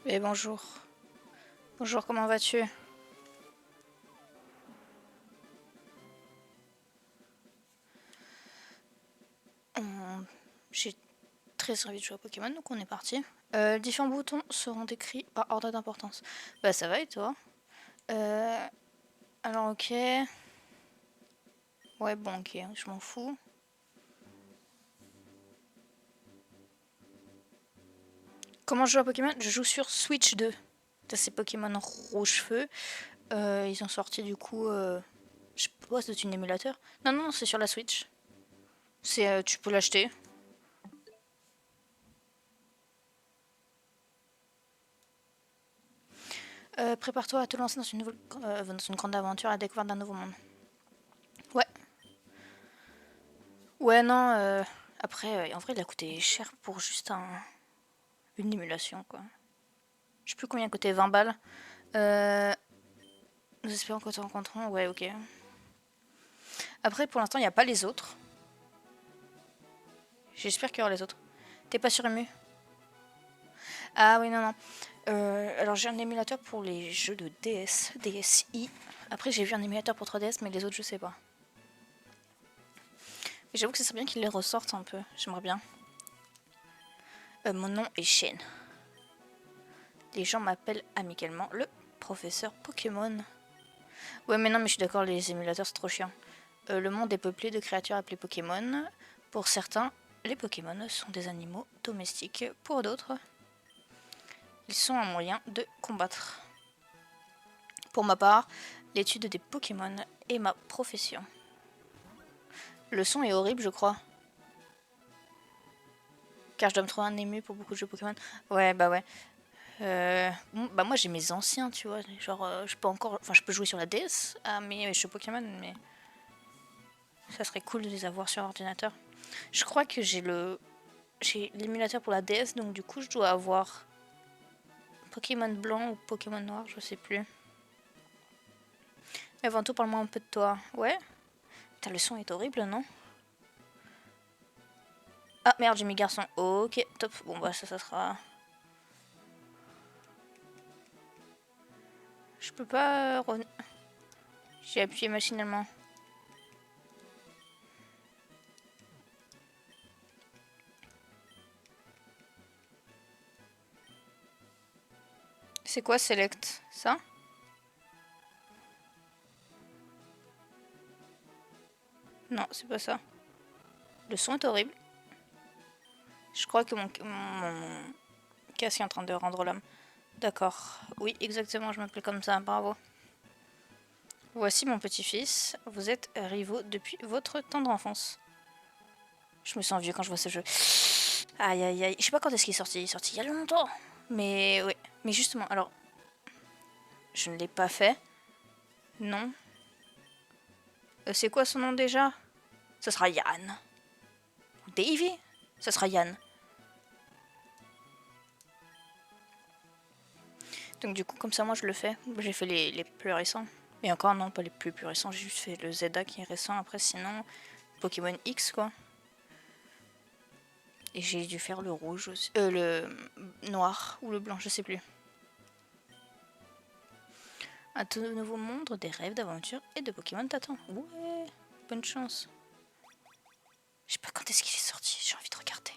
Et bonjour. Bonjour, comment vas-tu? J'ai très envie de jouer à Pokémon, donc on est parti. Différents boutons seront décrits par ordre d'importance. Bah ça va et toi? Euh, alors ok. Ouais bon ok, je m'en fous. Comment je joue à Pokémon? Je joue sur Switch 2. Ça c'est Pokémon Rouge-Feu. Ils ont sorti du coup... Je sais pas, c'est un émulateur? Non, non, c'est sur la Switch. Tu peux l'acheter. Prépare-toi à te lancer dans une grande aventure à la découverte d'un nouveau monde. Ouais. Ouais, non, après, en vrai, il a coûté cher pour juste une émulation, quoi. Je sais plus combien il coûtait, 20 balles. Euh, nous espérons que te rencontrons, ouais, ok. Après, pour l'instant, il n'y a pas les autres. J'espère qu'il y aura les autres. T'es pas sur Emu? Ah oui, non, non. Alors, j'ai un émulateur pour les jeux de DS, DSi. Après, j'ai vu un émulateur pour 3DS, mais les autres, je sais pas. Mais j'avoue que ce serait bien qu'ils les ressortent un peu. J'aimerais bien. Mon nom est Shane. Les gens m'appellent amicalement le professeur Pokémon. Ouais, mais non, mais je suis d'accord, les émulateurs, c'est trop chiant. Le monde est peuplé de créatures appelées Pokémon. Pour certains, les Pokémon sont des animaux domestiques. Pour d'autres, ils sont un moyen de combattre. Pour ma part, l'étude des Pokémon est ma profession. Le son est horrible, je crois. Car je dois me trouver un ému pour beaucoup de jeux Pokémon. Ouais, bah ouais. Bah moi j'ai mes anciens, tu vois. Genre, je peux encore. Enfin, je peux jouer sur la DS à mes jeux Pokémon, mais ça serait cool de les avoir sur ordinateur. Je crois que j'ai l'émulateur pour la DS, donc du coup je dois avoir Pokémon blanc ou Pokémon noir, je sais plus. Mais avant tout, parle-moi un peu de toi. Ouais. Putain, le son est horrible, non? Ah merde, j'ai mis garçon. Ok, top. Bon bah ça sera... Je peux pas... J'ai appuyé machinalement. C'est quoi select? Ça? Non, c'est pas ça. Le son est horrible. Je crois que mon casque est en train de rendre l'homme. D'accord. Oui, exactement, je m'appelle comme ça. Bravo. Voici mon petit-fils. Vous êtes rivaux depuis votre tendre enfance. Je me sens vieux quand je vois ce jeu. Aïe aïe aïe. Je sais pas quand est-ce qu'il est sorti. Il est sorti il y a longtemps. Mais ouais. Mais justement, alors, je ne l'ai pas fait. Non. C'est quoi son nom déjà? Ça sera Yann. Davy? Ça sera Yann. Donc du coup, comme ça, moi, je le fais. J'ai fait les plus récents. Et encore, non, pas les plus récents. J'ai juste fait le Zelda qui est récent. Après, sinon, Pokémon X, quoi. Et j'ai dû faire le rouge aussi. Le noir ou le blanc, je sais plus. Un tout nouveau monde, des rêves, d'aventures et de Pokémon t'attend. Ouais, bonne chance. Je sais pas quand est-ce qu'il est sorti, j'ai envie de regarder.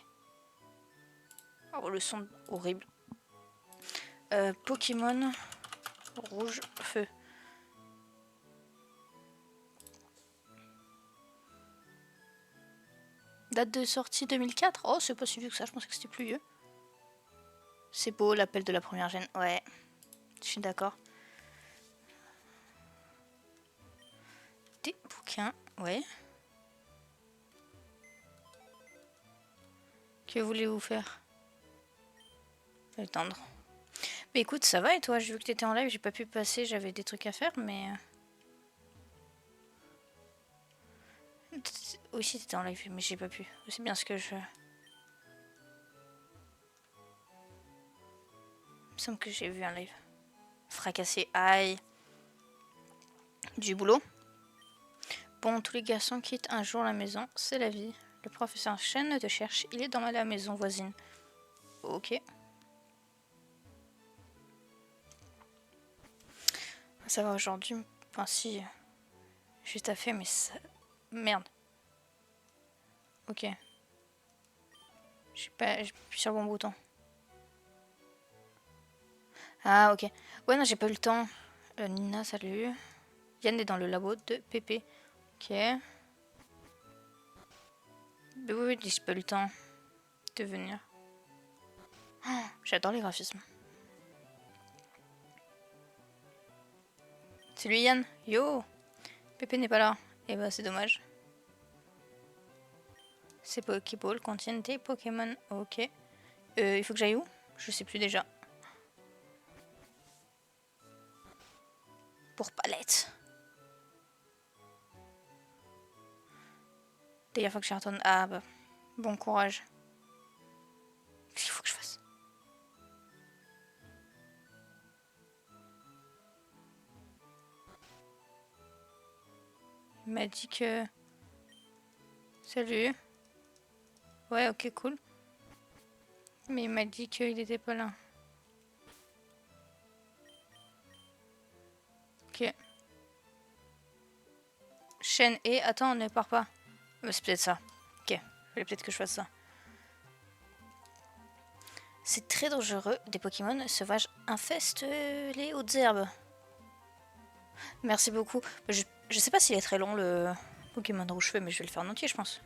Oh, le son horrible. Pokémon rouge feu. Date de sortie 2004. Oh, c'est pas si vieux que ça, je pensais que c'était plus vieux. C'est beau, l'appel de la première gêne. Ouais, je suis d'accord. Des bouquins, ouais. Que voulez-vous faire? Attendre. Mais écoute, ça va et toi? J'ai vu que t'étais en live, j'ai pas pu passer, j'avais des trucs à faire, mais... Aussi t'étais en live, mais j'ai pas pu. C'est bien ce que je... Il me semble que j'ai vu un live. Fracassé, aïe. Du boulot. Bon, tous les garçons quittent un jour la maison, c'est la vie. Le professeur Chen te cherche, il est dans la maison voisine. Ok. Ça va aujourd'hui. Enfin si. J'ai taffé mais ça... Merde. Ok. J'ai appuyé sur le bon bouton. Ah ok. Ouais non j'ai pas eu le temps. Nina salut. Yann est dans le labo de Pépé. Ok. Mais oui, j'ai pas eu le temps de venir. Oh, j'adore les graphismes. C'est lui Yann. Yo. Pépé n'est pas là. Et bah c'est dommage. Ces Pokéballs contiennent des Pokémon. Ok. Il faut que j'aille où? Je sais plus déjà. Pour palette. D'ailleurs, faut que j'y retourne. Ah bah. Bon courage. Qu'est-ce qu'il faut que je fasse? Il m'a dit que... Salut. Ouais, ok, cool. Mais il m'a dit qu'il était pas là. Ok. Chaîne et... Attends, ne pars pas. C'est peut-être ça. Ok. Il fallait peut-être que je fasse ça. C'est très dangereux. Des Pokémon sauvages infestent les hautes herbes. Merci beaucoup. Je sais pas s'il est très long le Pokémon rouge-feu, mais je vais le faire en entier, je pense.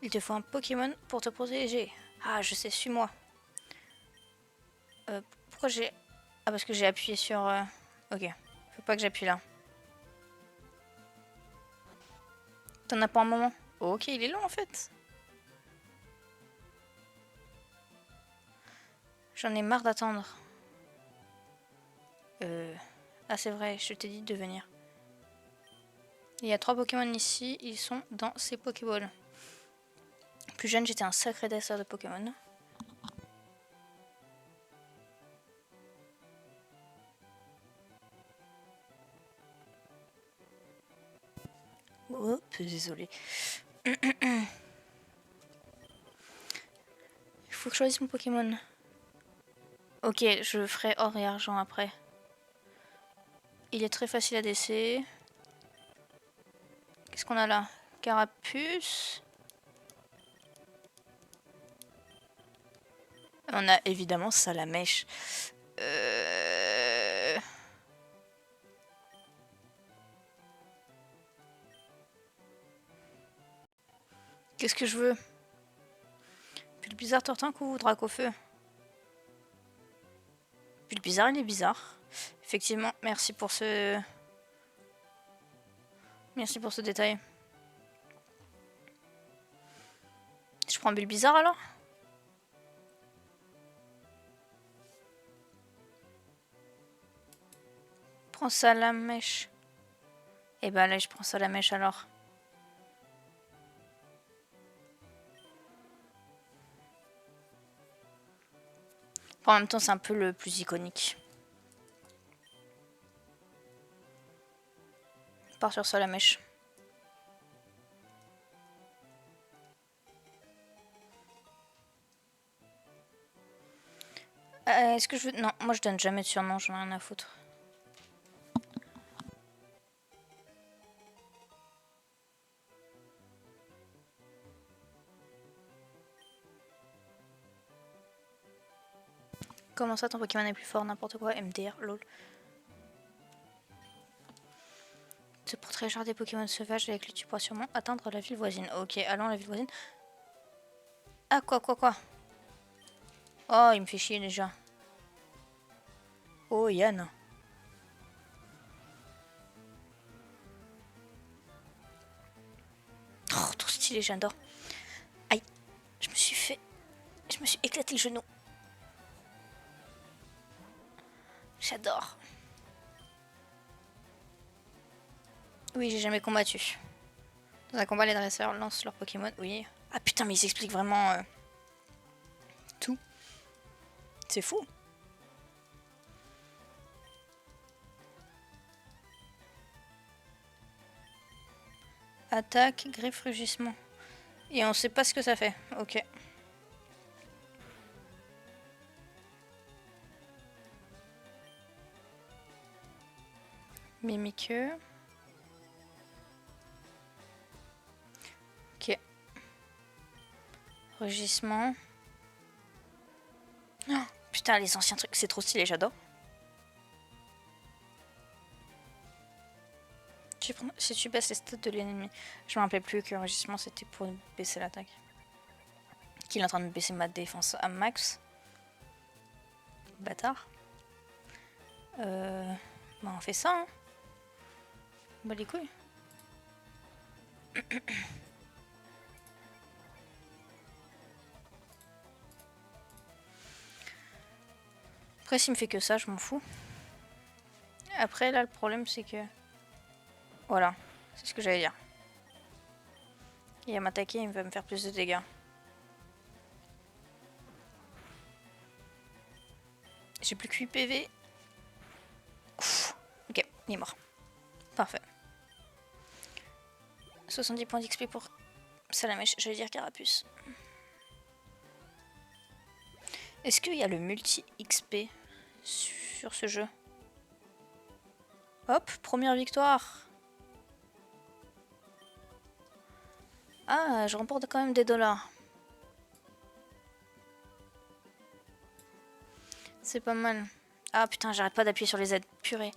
Il te faut un Pokémon pour te protéger. Ah, je sais, suis-moi. Pourquoi j'ai... Ah, parce que j'ai appuyé sur... Ok. Faut pas que j'appuie là. T'en as pas un moment? Ok, il est long en fait. J'en ai marre d'attendre. Ah, c'est vrai, je t'ai dit de venir. Il y a 3 Pokémon ici, ils sont dans ces Pokéballs. Plus jeune, j'étais un sacré dresseur de Pokémon. Oh, désolé. Il faut que je choisisse mon Pokémon. Ok, je ferai or et argent après. Il est très facile à DC. Qu'est-ce qu'on a là? Carapuce. On a évidemment Salamèche. Qu'est-ce que je veux? Puis le bizarre Tortank ou Dracofeu? Puis le bizarre, il est bizarre. Effectivement, merci pour ce... Merci pour ce détail. Je prends Bulbizarre alors? Prends Salamèche. Et bah là, je prends Salamèche alors. En même temps, c'est un peu le plus iconique. Je pars sur Salamèche. Est-ce que je veux... Non, moi je donne jamais de surnom, j'en ai rien à foutre. Comment ça, ton Pokémon est plus fort? N'importe quoi, MDR, lol. Se protéger des Pokémon sauvages avec lui, tu pourras sûrement atteindre la ville voisine. Ok, allons à la ville voisine. Ah, quoi? Oh, il me fait chier déjà. Oh, Yann. Oh, trop stylé, j'adore. Aïe, je me suis éclaté le genou. J'adore. Oui, j'ai jamais combattu. Dans un combat, les dresseurs lancent leurs Pokémon. Oui. Ah putain, mais ils expliquent vraiment tout. C'est fou. Attaque, griffe, rugissement. Et on sait pas ce que ça fait. Ok. Mimiqueux. Ok. Rugissement. Oh, putain, les anciens trucs, c'est trop stylé, j'adore. Si tu baisses les stats de l'ennemi. Je me rappelais plus que rugissement c'était pour baisser l'attaque. Qu'il est en train de baisser ma défense à max. Bâtard. Bah on fait ça hein. Bah les couilles. Après s'il me fait que ça je m'en fous. Après là le problème c'est que... Voilà, c'est ce que j'allais dire. Il va m'attaquer, il va me faire plus de dégâts. J'ai plus que 8 PV. Ouf. Ok, il est mort. Parfait. 70 points d'XP pour Salamèche, j'allais dire Carapuce. Est-ce qu'il y a le multi-XP sur ce jeu? Hop, première victoire. Ah, je remporte quand même des dollars. C'est pas mal. Ah putain, j'arrête pas d'appuyer sur les aides. Purée.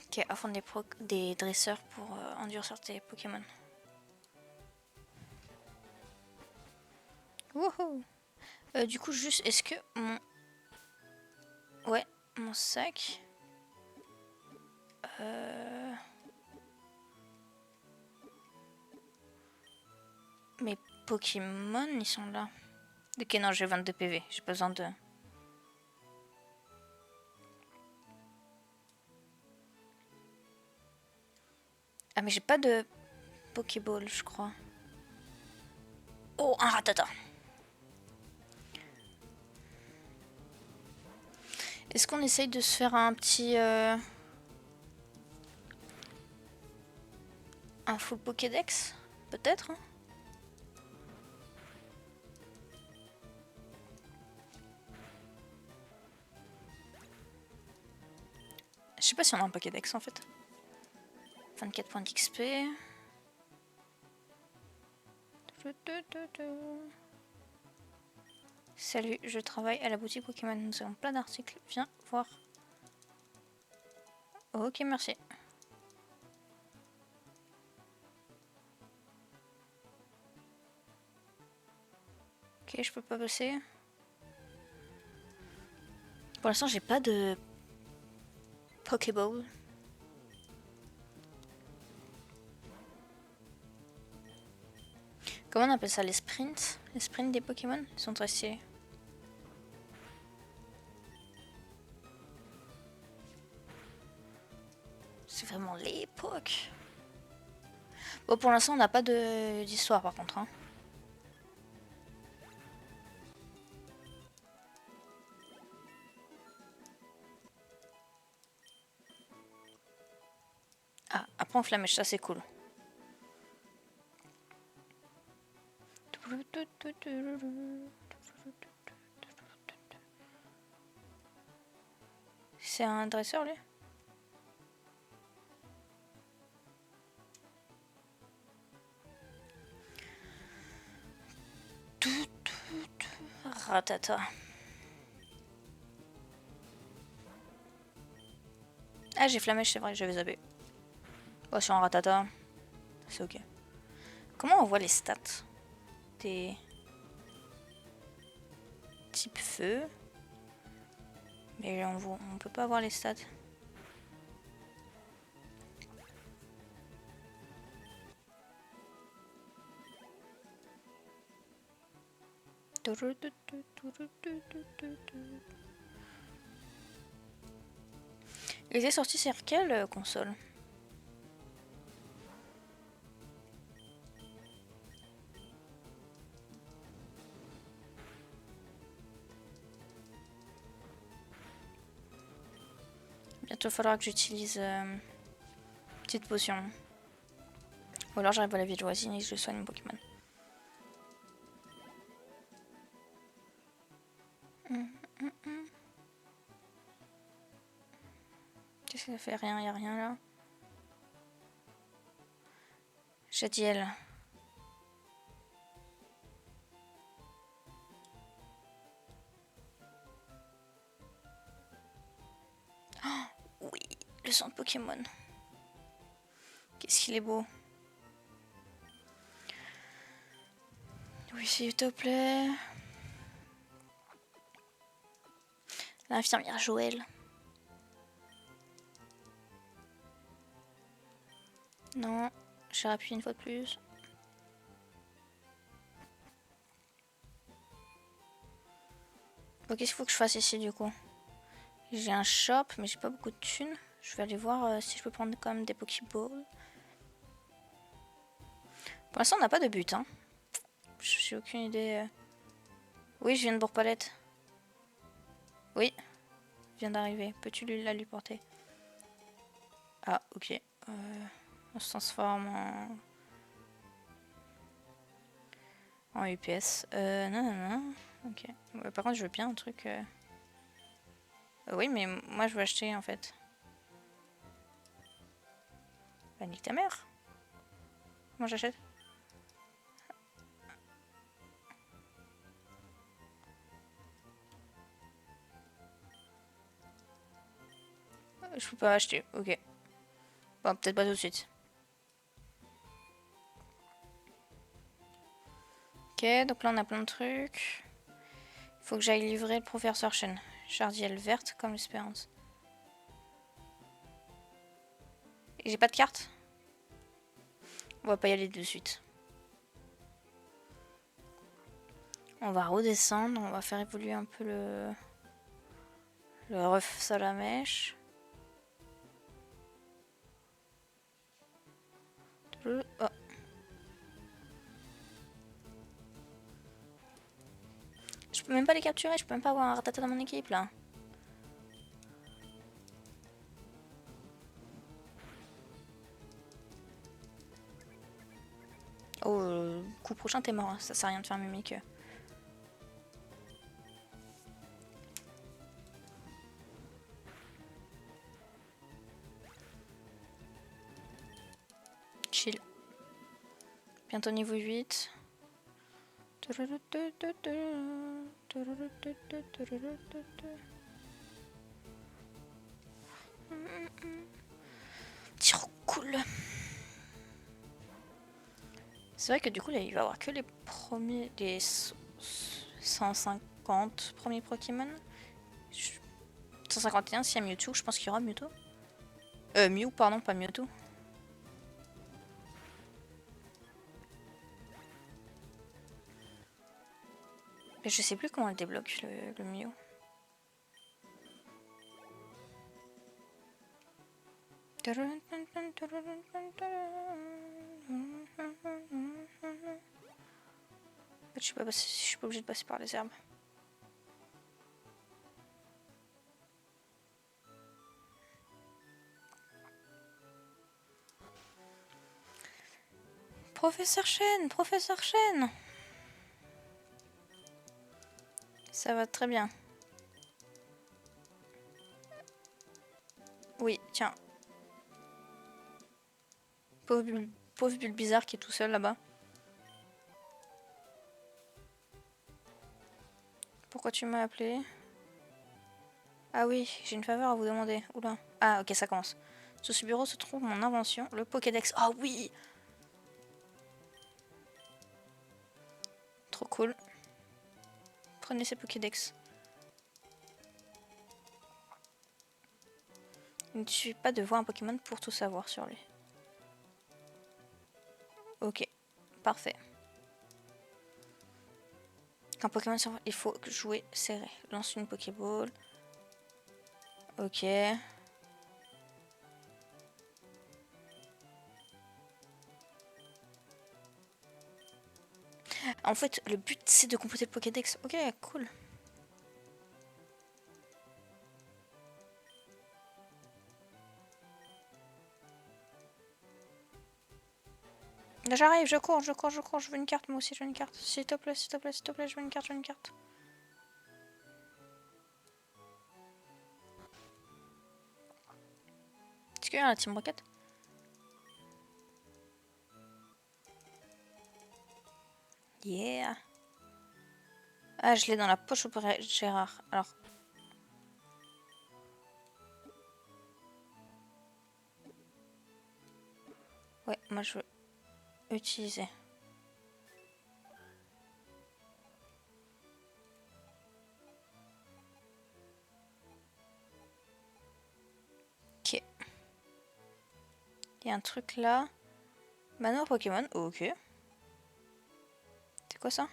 Ok, affronte des dresseurs pour endurcir tes Pokémon. Wouhou. Du coup, juste, est-ce que mon... Ouais, mon sac... Mes Pokémon, ils sont là. Ok, non, j'ai 22 PV. J'ai pas besoin de... Ah, mais j'ai pas de Pokéball, je crois. Oh, un Rattata. Est-ce qu'on essaye de se faire un petit... un full Pokédex? Peut-être hein. Je sais pas si on a un Pokédex en fait. 24 points d'XP. Salut, je travaille à la boutique Pokémon. Nous avons plein d'articles. Viens voir. Ok, merci. Ok, je peux pas bosser. Pour l'instant, j'ai pas de Pokéball. Comment on appelle ça? Les sprints? Les sprints des Pokémon? Ils sont très stylés. C'est vraiment l'époque. Bon, pour l'instant, on n'a pas d'histoire par contre. Hein. Ah, après on flamèche, ça c'est cool. C'est un dresseur lui? Ratata. Ah j'ai flamèche, c'est vrai que j'avais zappé. Oh sur un ratata. C'est ok. Comment on voit les stats des type feu? Mais on peut pas voir les stats. Il est sorti sur quelle console? Bientôt il faudra que j'utilise petite potion. Ou alors j'arrive à la ville voisine et je soigne mon Pokémon. Ça fait rien, y a rien là. Jadiel. Oh, oui, le son de Pokémon. Qu'est-ce qu'il est beau. Oui, s'il te plaît. L'infirmière Joël. Non, j'ai appuyé une fois de plus. Bon, qu'est-ce qu'il faut que je fasse ici du coup? J'ai un shop, mais j'ai pas beaucoup de thunes. Je vais aller voir si je peux prendre quand même des Pokéballs. Pour l'instant, on n'a pas de but, hein. J'ai aucune idée. Oui, je viens de Bourg-Palette. Oui, je viens d'arriver. Peux-tu la lui porter? Ah, ok. On se transforme en UPS. Non, non, non. Ok. Ouais, par contre, je veux bien un truc. Oui, mais moi, je veux acheter en fait. Bah, nique ta mère. Comment j'achète? Je peux pas acheter. Ok. Bon, peut-être pas tout de suite. Ok, donc là, on a plein de trucs. Il faut que j'aille livrer le professeur Chen. Chardielle verte comme l'espérance. Et j'ai pas de carte? On va pas y aller de suite. On va redescendre, on va faire évoluer un peu le ref Salamèche. Oh. Je peux même pas les capturer, je peux même pas avoir un Rattata dans mon équipe là. Oh, coup prochain t'es mort, ça sert à rien de faire mimique. Chill. Bientôt niveau 8. Tiro cool. C'est vrai que du coup là il va y avoir que les premiers, les 150 premiers Pokémon. 151 s'il y a Mewtwo, je pense qu'il y aura Mewtwo. Mew pardon, pas Mewtwo. Mais je sais plus comment on le débloque le Mew. Je suis pas obligée de passer par les herbes. Professeur Chen, professeur Chen. Ça va très bien. Oui, tiens. Pauvre bulle bizarre qui est tout seul là-bas. Pourquoi tu m'as appelé? Ah oui, j'ai une faveur à vous demander. Oula. Ah ok, ça commence. Sous ce bureau se trouve mon invention, le Pokédex. Ah oui! Trop cool. Prenez ces Pokédex. Il ne suffit pas de voir un Pokémon pour tout savoir sur lui. Ok, parfait. Quand Pokémon s'envole, il faut jouer serré. Lance une Pokéball. Ok. En fait, le but c'est de compléter le Pokédex. Ok, cool. Là j'arrive, je cours, je veux une carte, moi aussi je veux une carte. S'il te plaît, s'il te plaît, s'il te plaît, je veux une carte, je veux une carte. qu'il y a la Team Rocket? Yeah. Ah, je l'ai dans la poche au Père Gérard. Alors. Ouais, moi je veux utiliser. Ok. Il y a un truc là. Manoir Pokémon, ok. C'est quoi ça?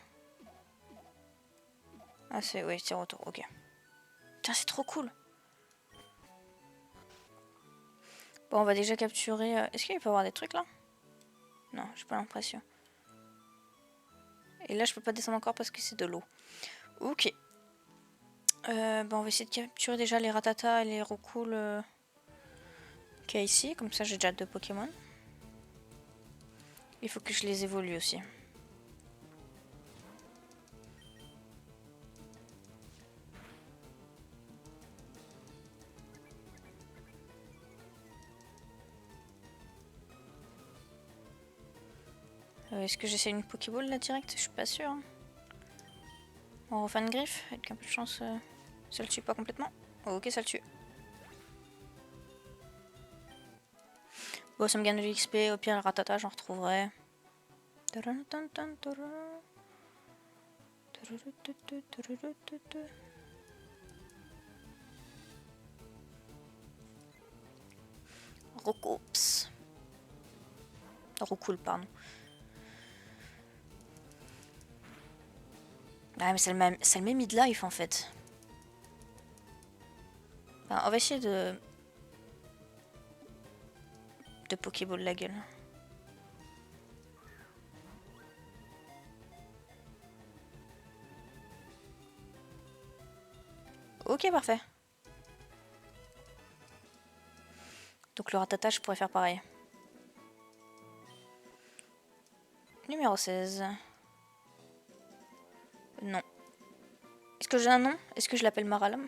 Ah c'est, oui, c'est retour, ok. Putain, c'est trop cool. Bon, on va déjà capturer... Est-ce qu'il peut y avoir des trucs là? Non, j'ai pas l'impression. Et là, je peux pas descendre encore parce que c'est de l'eau. Ok. Bon, on va essayer de capturer déjà les Rattata et les Roucoule qu'il y a ici. Comme ça, j'ai déjà 2 Pokémon. Il faut que je les évolue aussi. Est-ce que j'essaie une Pokéball là direct? Je suis pas sûre. Hein. On refait une griffe. Avec un peu de chance, ça le tue pas complètement. Ok, ça le tue. Bon, ça me gagne de l'XP. Au pire, le Rattata, j'en retrouverai. Roucoups. Roucoule, pardon. Ah, mais c'est le même midlife en fait. Enfin, on va essayer de Pokéball la gueule. Ok, parfait. Donc le Rattata, je pourrais faire pareil. Numéro 16. Non. Est-ce que j'ai un nom? Est-ce que je l'appelle Maralam?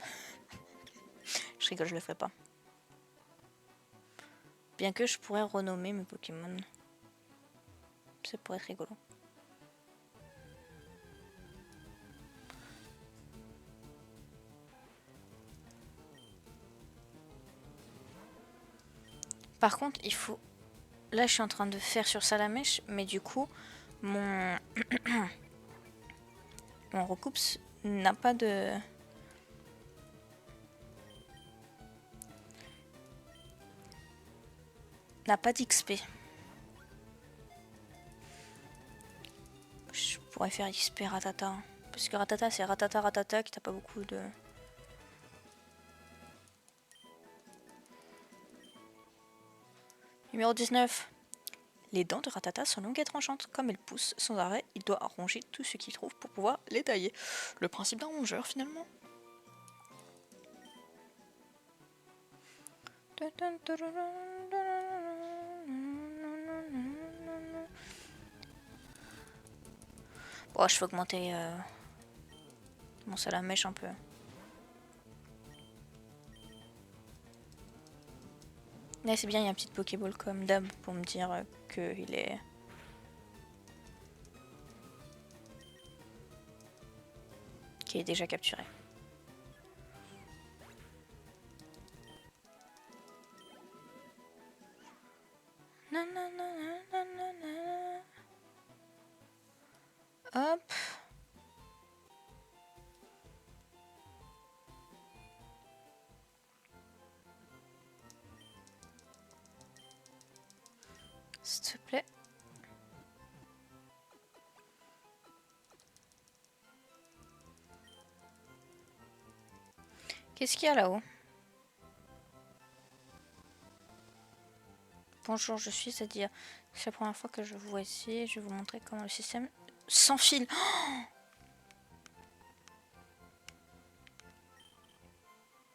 Je rigole, je le ferai pas. Bien que je pourrais renommer mes Pokémon. Ça pourrait être rigolo. Par contre, il faut... Là, je suis en train de faire sur Salamèche, mais du coup, mon... mon Roucoups n'a pas de... n'a pas d'XP. Je pourrais faire XP Ratata. Parce que Ratata, c'est Ratata Ratata qui t'a pas beaucoup de... Numéro 19. Les dents de Ratata sont longues et tranchantes. Comme elles poussent sans arrêt, il doit ronger tout ce qu'il trouve pour pouvoir les tailler. Le principe d'un rongeur finalement. Bon, je vais augmenter mon salamèche un peu. Là, c'est bien, il y a une petite Pokéball comme d'hab pour me dire qu'il est... qu'il est déjà capturé. Hop. S'il te plaît. Qu'est-ce qu'il y a là-haut? Bonjour, je suis c'est-à-dire c'est la première fois que je vous vois ici. Je vais vous montrer comment le système s'enfile.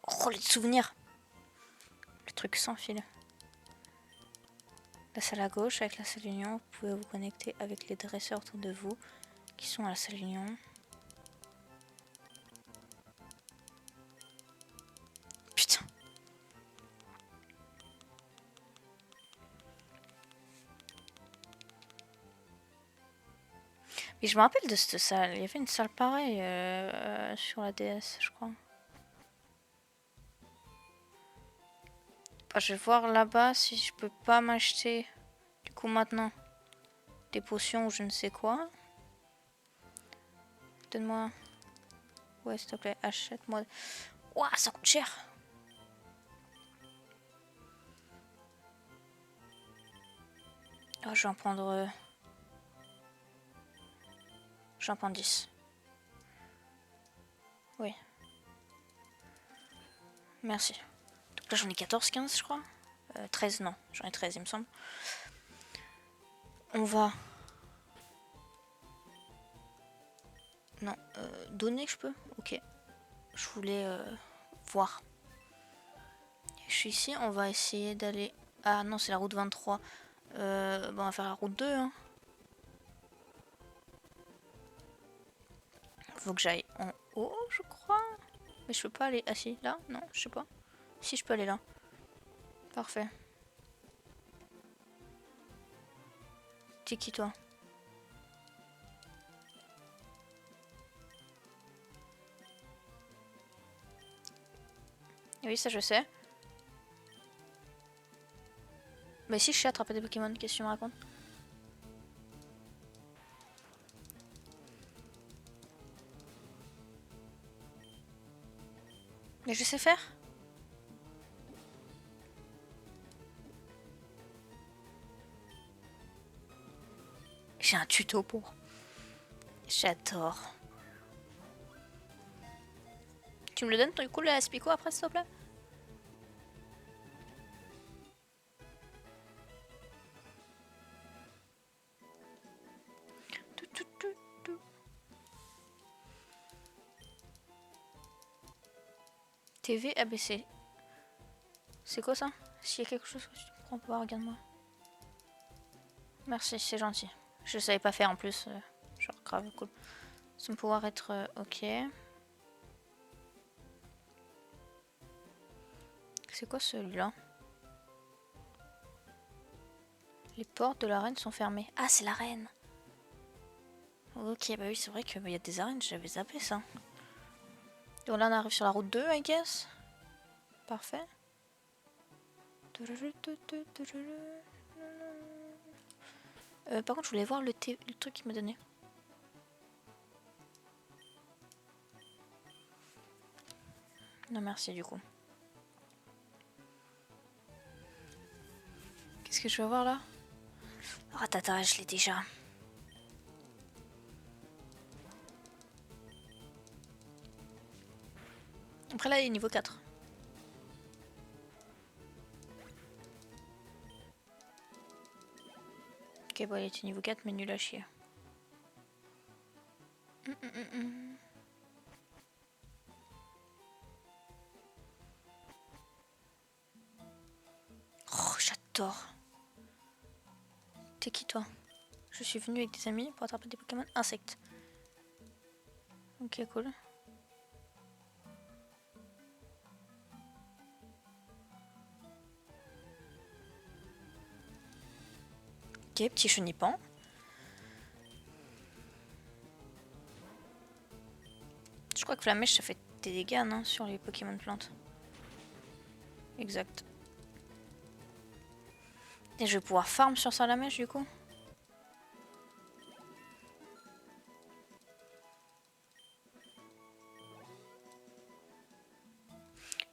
Oh, les souvenirs. Le truc s'enfile. La salle à gauche avec la salle Union. Vous pouvez vous connecter avec les dresseurs autour de vous qui sont à la salle Union. Putain. Et je me rappelle de cette salle. Il y avait une salle pareille sur la DS, je crois. Bah, je vais voir là-bas si je peux pas m'acheter du coup maintenant des potions ou je ne sais quoi. Donne-moi. Ouais, s'il te plaît, achète-moi. Ouah, ça coûte cher. Oh, je vais en prendre. Je vais en prendre 10. Oui. Merci. Donc là, j'en ai 14, 15, je crois. 13, non. J'en ai 13, il me semble. On va. Non. Donner, je peux? Ok. Je voulais voir. Je suis ici. On va essayer d'aller. Ah non, c'est la route 23. Bon, on va faire la route 2. Hein. Faut que j'aille en haut, je crois. Mais je peux pas aller. Ah si, là? Non, je sais pas. Si, je peux aller là. Parfait. T'es qui, toi? Oui, ça je sais. Mais si je sais attraper des Pokémon, qu'est-ce que tu me racontes? Mais je sais faire. J'ai un tuto pour. J'adore. Tu me le donnes, du coup, le Aspico après, s'il te plaît? TV ABC. C'est quoi ça? S'il y a quelque chose que tu prends pas, regarde-moi. Merci, c'est gentil. Je savais pas faire en plus. Genre grave cool. Son pouvoir être ok. C'est quoi celui-là? Les portes de l'arène sont fermées. Ah, c'est l'arène. Ok, bah oui, c'est vrai qu'il y a des arènes, j'avais zappé ça. Donc là, on arrive sur la route 2, I guess. Parfait. Par contre, je voulais voir le truc qu'il m'a donné. Non, merci du coup. Qu'est-ce que je vais voir là? Ratata, je l'ai déjà. Après là, il est niveau 4. Ok, bon, il était niveau 4, mais nul à chier. Oh, j'adore. T'es qui toi? Je suis venu avec des amis pour attraper des Pokémon insectes. Ok, cool. Ok, petit chenipan. Je crois que Flamèche ça fait des dégâts, non, sur les Pokémon plantes. Exact. Et je vais pouvoir farm sur Salamèche du coup.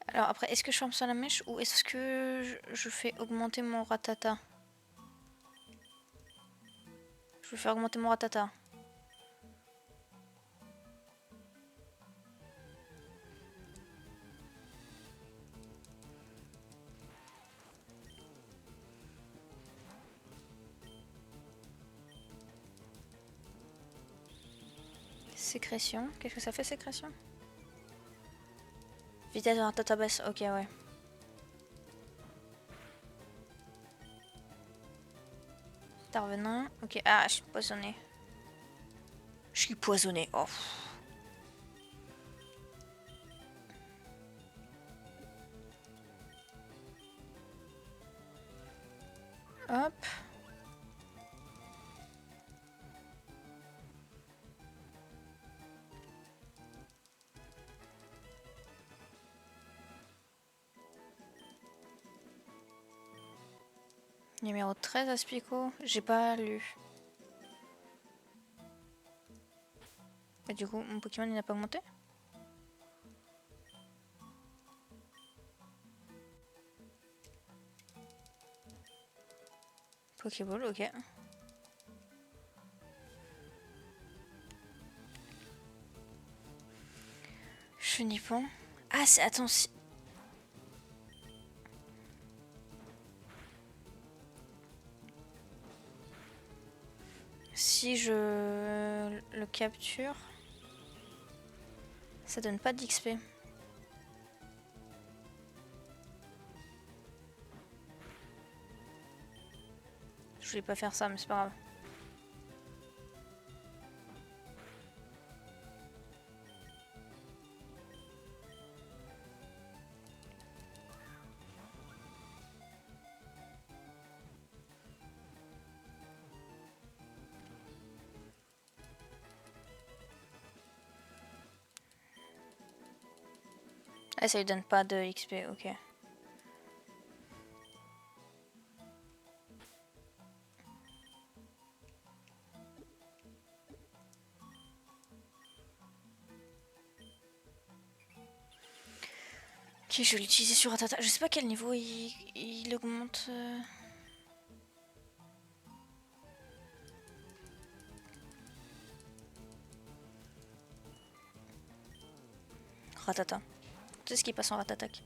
Alors après, est-ce que je farm Salamèche ou est-ce que je fais augmenter mon Ratata? Je vais faire augmenter mon Ratata. Sécrétion. Qu'est-ce que ça fait, sécrétion? Vitesse de Ratata baisse. Ok, ouais. Intervenant. Ok. Ah, je suis poisonné. Je suis poisonné. Oh. Hop. Numéro 13 Aspico, j'ai pas lu. Et du coup, mon Pokémon il n'a pas monté? Pokéball, ok. Chenipan. Ah, c'est. Attends, si. Si je le capture, ça donne pas d'XP. Je voulais pas faire ça, mais c'est pas grave. Ah, ça lui donne pas de XP, ok. Ok, je vais l'utiliser sur Ratata. Je sais pas quel niveau il augmente. Ratata. C'est ce qui passe en Ratatac.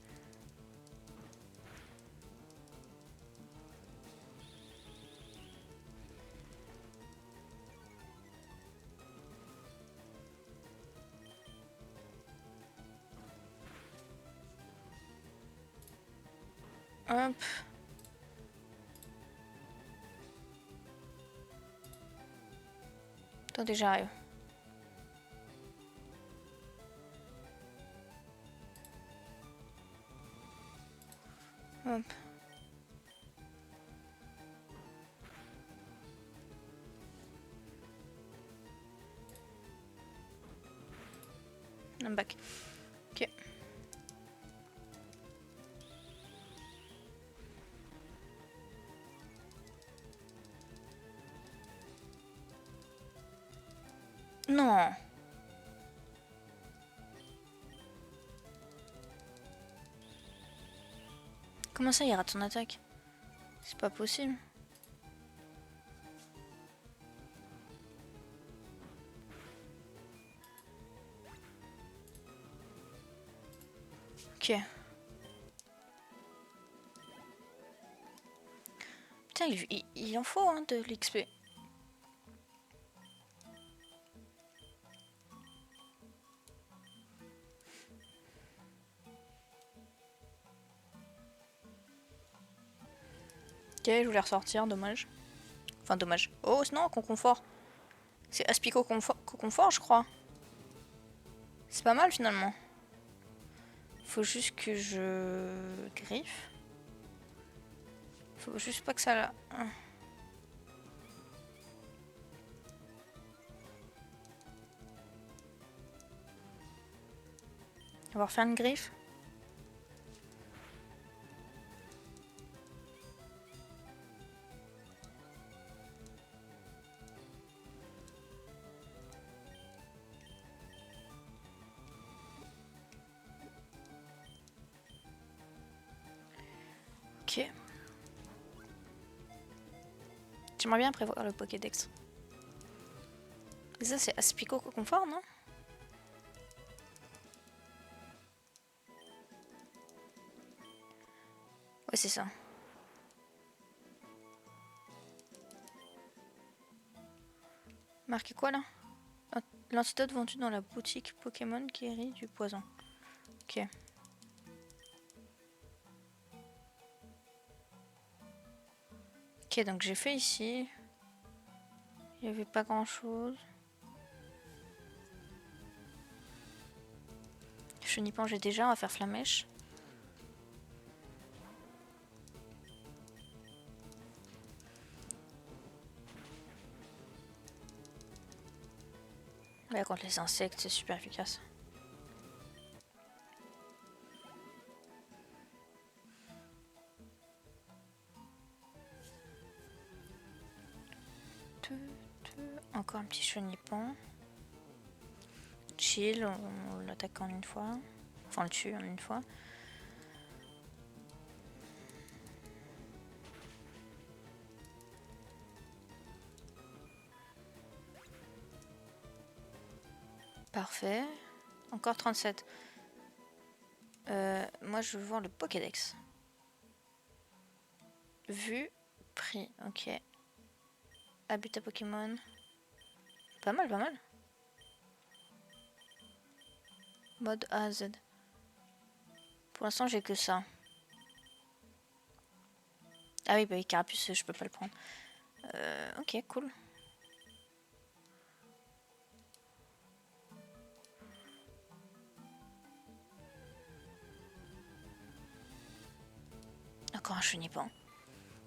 Hop. Attendez, j'arrive. Hop. I'm back. Ok. Non. Comment ça, il rate son attaque? C'est pas possible. Ok. Putain, il en faut hein, de l'XP. Ok, je voulais ressortir, dommage. Enfin, dommage. Oh, non, Conconfort. C'est Aspico Conconfort, je crois. C'est pas mal finalement. Faut juste que je griffe. Faut juste pas que ça là. On va refaire une griffe. Ok. J'aimerais bien prévoir le Pokédex. Et ça, c'est Aspico Confort, non? Ouais, c'est ça. Marqué quoi là? L'antidote vendu dans la boutique Pokémon guérit du poison. Ok. Ok, donc j'ai fait ici. Il n'y avait pas grand chose. Chenipan, j'ai déjà, on va faire Flamèche. Ouais, contre les insectes, c'est super efficace. Encore un petit chenipan. Chill, on l'attaque en une fois. Enfin, on le tue en une fois. Parfait. Encore 37. Moi, je veux voir le Pokédex. Vu, prix, ok. Habitat Pokémon. Pas mal, pas mal. Mode A à Z. Pour l'instant, j'ai que ça. Ah oui, bah Carapuce, je peux pas le prendre. Ok, cool. Encore un chenipan.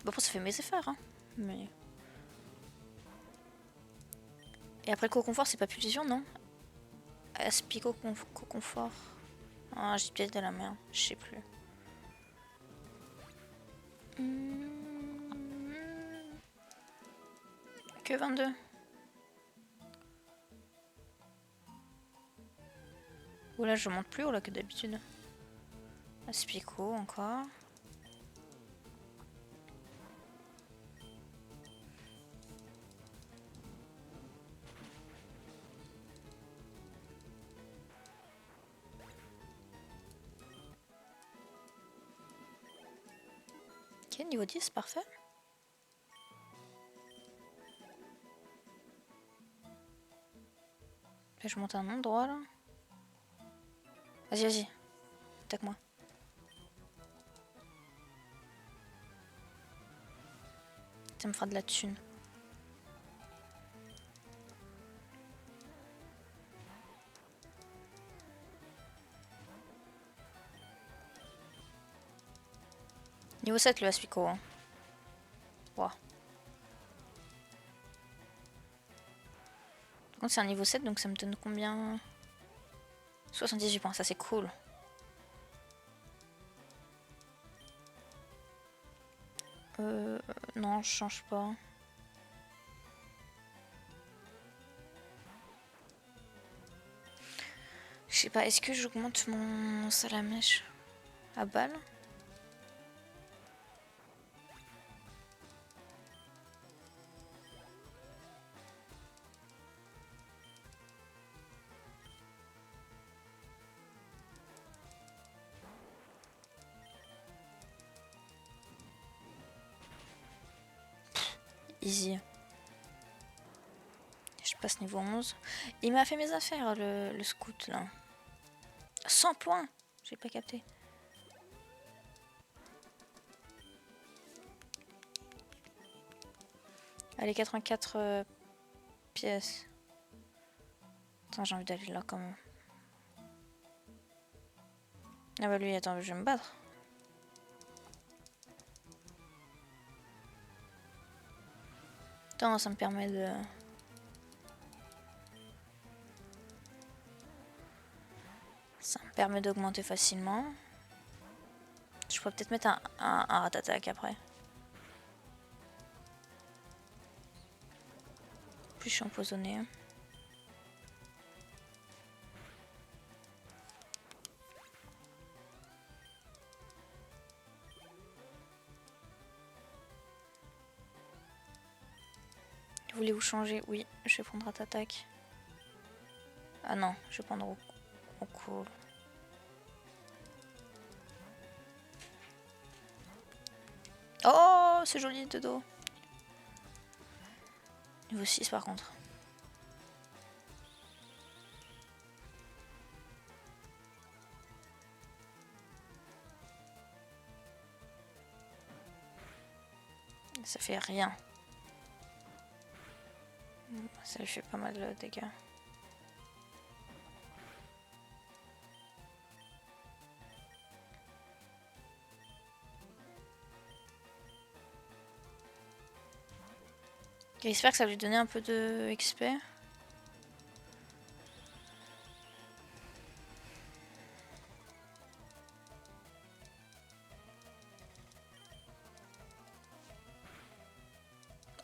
Bon, après, ça fait mes efforts, hein. Mais... Et après le co-confort, c'est pas fusion, non? Aspico co-confort. Ah, j'ai peut-être de la merde, je sais plus. Que 22. Ou là, je monte plus haut là que d'habitude. Aspico encore. Ok, niveau 10, parfait. Là, je monte à un endroit là. Vas-y, vas-y. Attaque-moi. Ça me fera de la thune. Niveau 7 le Aspico. Hein. Wow. Par contre, c'est un niveau 7, donc ça me donne combien? 78 points, ça c'est cool. Non, je change pas. Je sais pas, est-ce que j'augmente mon salamèche à balle? Easy. Je passe niveau 11. Il m'a fait mes affaires, le scout, là. 100 points. J'ai pas capté. Allez, 84 pièces. Attends, j'ai envie d'aller là, quand même. Ah bah lui, attends, je vais me battre. Attends, ça me permet de... Ça me permet d'augmenter facilement. Je pourrais peut-être mettre un rat-attaque après. Plus je suis empoisonné. Voulez-vous changer? Oui, je vais prendre rat-attaque. Ah non, je vais prendre au cool. Oh, c'est joli de dos. Niveau 6 par contre. Ça fait rien. Ça lui fait pas mal de dégâts. J'espère que ça va lui donner un peu de XP.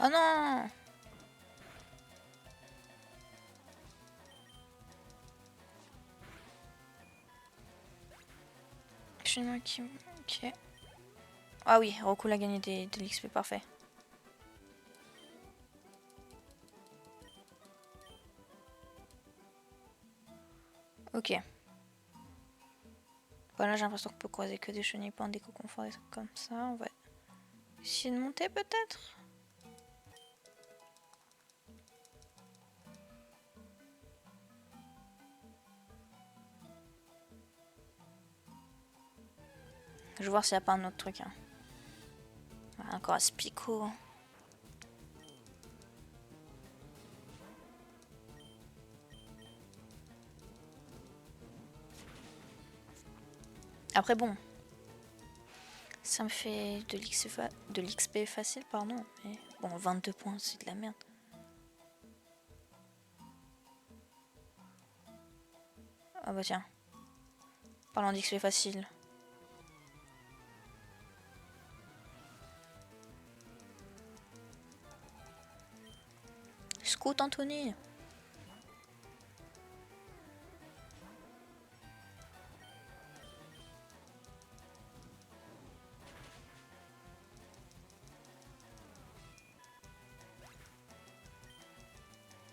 Oh non! chinois qui... Ok. Ah oui, Roku a gagné de l'XP, parfait. Ok. Voilà, j'ai l'impression qu'on peut croiser que des chenilles-pins, des coconforts, des trucs comme ça. On va essayer de monter peut-être. Je vais voir s'il n'y a pas un autre truc. Hein. Voilà, encore un Spico. Après bon, ça me fait de l'XP facile, pardon. Mais bon, 22 points, c'est de la merde. Ah bah tiens. Parlant d'XP facile. Scout Anthony.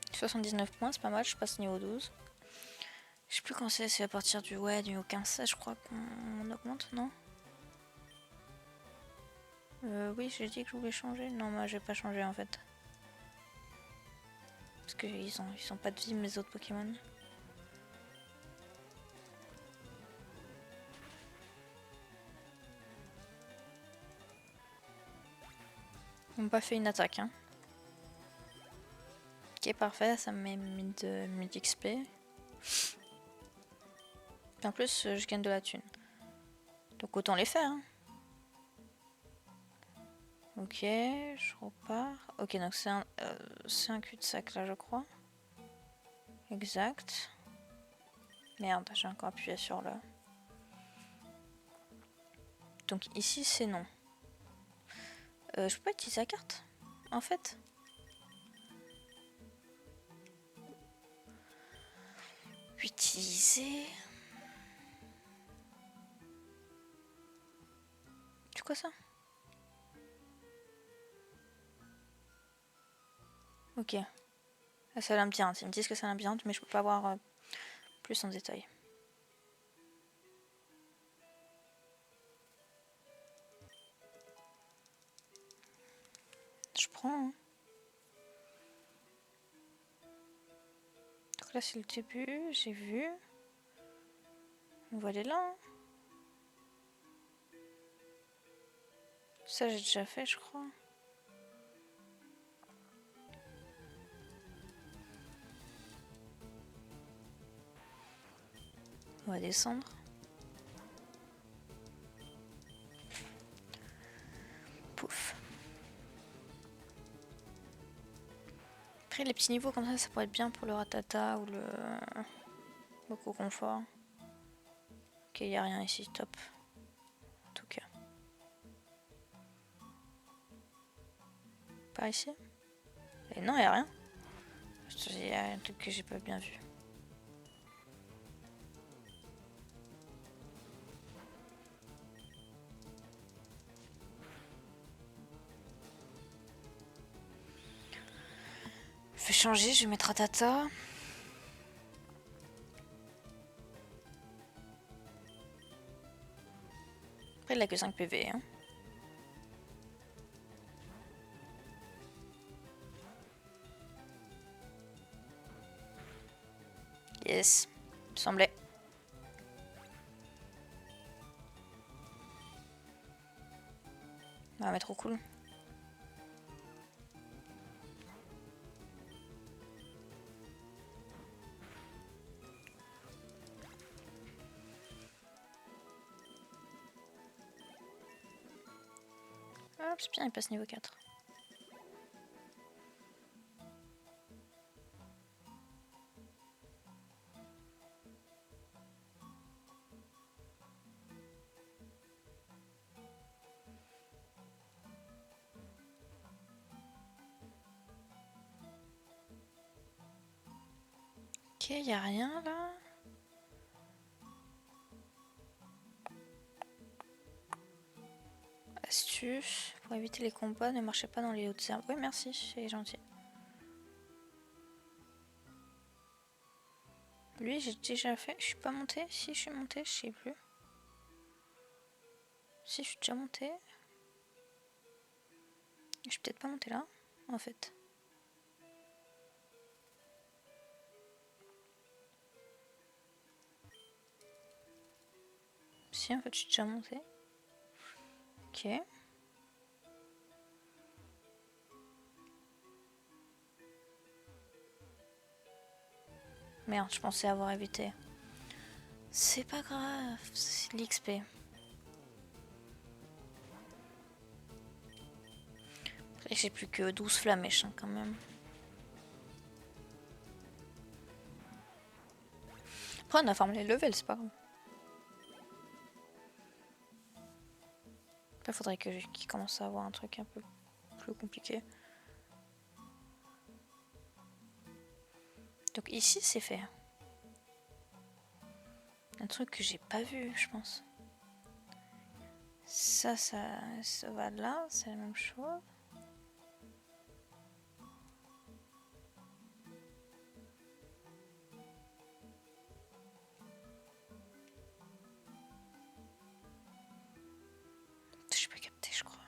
« 79 points, c'est pas mal, je passe niveau 12. Je sais plus quand c'est à partir du niveau 15, je crois qu'on augmente, non? Oui, j'ai dit que je voulais changer. Non, moi j'ai pas changé en fait. Parce qu'ils ont pas de vie mes autres Pokémon. Ils n'ont pas fait une attaque. Hein. Ok, parfait, ça me met 1000 XP. Et en plus, je gagne de la thune. Donc autant les faire. Hein. Ok, je repars. Ok, donc c'est un cul-de-sac là, je crois. Exact. Merde, j'ai encore appuyé sur le... Donc ici, c'est non. Je peux pas utiliser la carte, en fait. Utiliser... C'est quoi ça? Ok. C'est un labyrinthe. Ils me disent que c'est un labyrinthe, mais je peux pas voir plus en détail. Je prends. Hein. Donc là, c'est le début. J'ai vu. On va aller là. Hein. Ça, j'ai déjà fait, je crois. On va descendre. Pouf. Après, les petits niveaux comme ça pourrait être bien pour le Ratata ou le Coconfort. Ok, y a rien ici, top. En tout cas. Par ici? Et non, y a rien. Il y a un truc que j'ai pas bien vu. Je vais changer, je vais mettre Ratata. Après, il a que 5 PV. Hein. Yes, il me semblait. Ah, mais trop cool. Hop, c'est bien, il passe niveau 4. Ok, y a rien là. Astuce. Pour éviter les combats, ne marchez pas dans les hautes herbes. Oui, merci, c'est gentil. Lui, j'ai déjà fait. Je suis pas montée. Si, je suis montée, je sais plus. Si, je suis déjà montée. Je suis peut-être pas montée là, en fait. Si, en fait, je suis déjà montée. Ok. Merde, je pensais avoir évité. C'est pas grave, c'est l'XP. J'ai plus que 12 flamèches hein, quand même. Après on a farmé les levels, c'est pas grave. Après faudrait qu'il commence à avoir un truc un peu plus compliqué. Donc ici c'est fait. Un truc que j'ai pas vu je pense. Ça va là, c'est la même chose. J'ai pas capté je crois.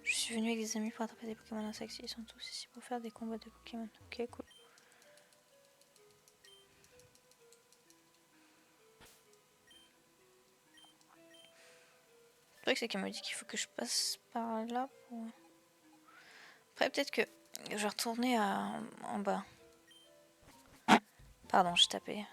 Je suis venue avec des amis pour attraper des Pokémon insectes. Ils sont tous ici pour faire des combats de Pokémon. Ok cool. Le truc c'est qu'il me dit qu'il faut que je passe par là pour... Après peut-être que je vais retourner en bas. Pardon, j'ai tapé.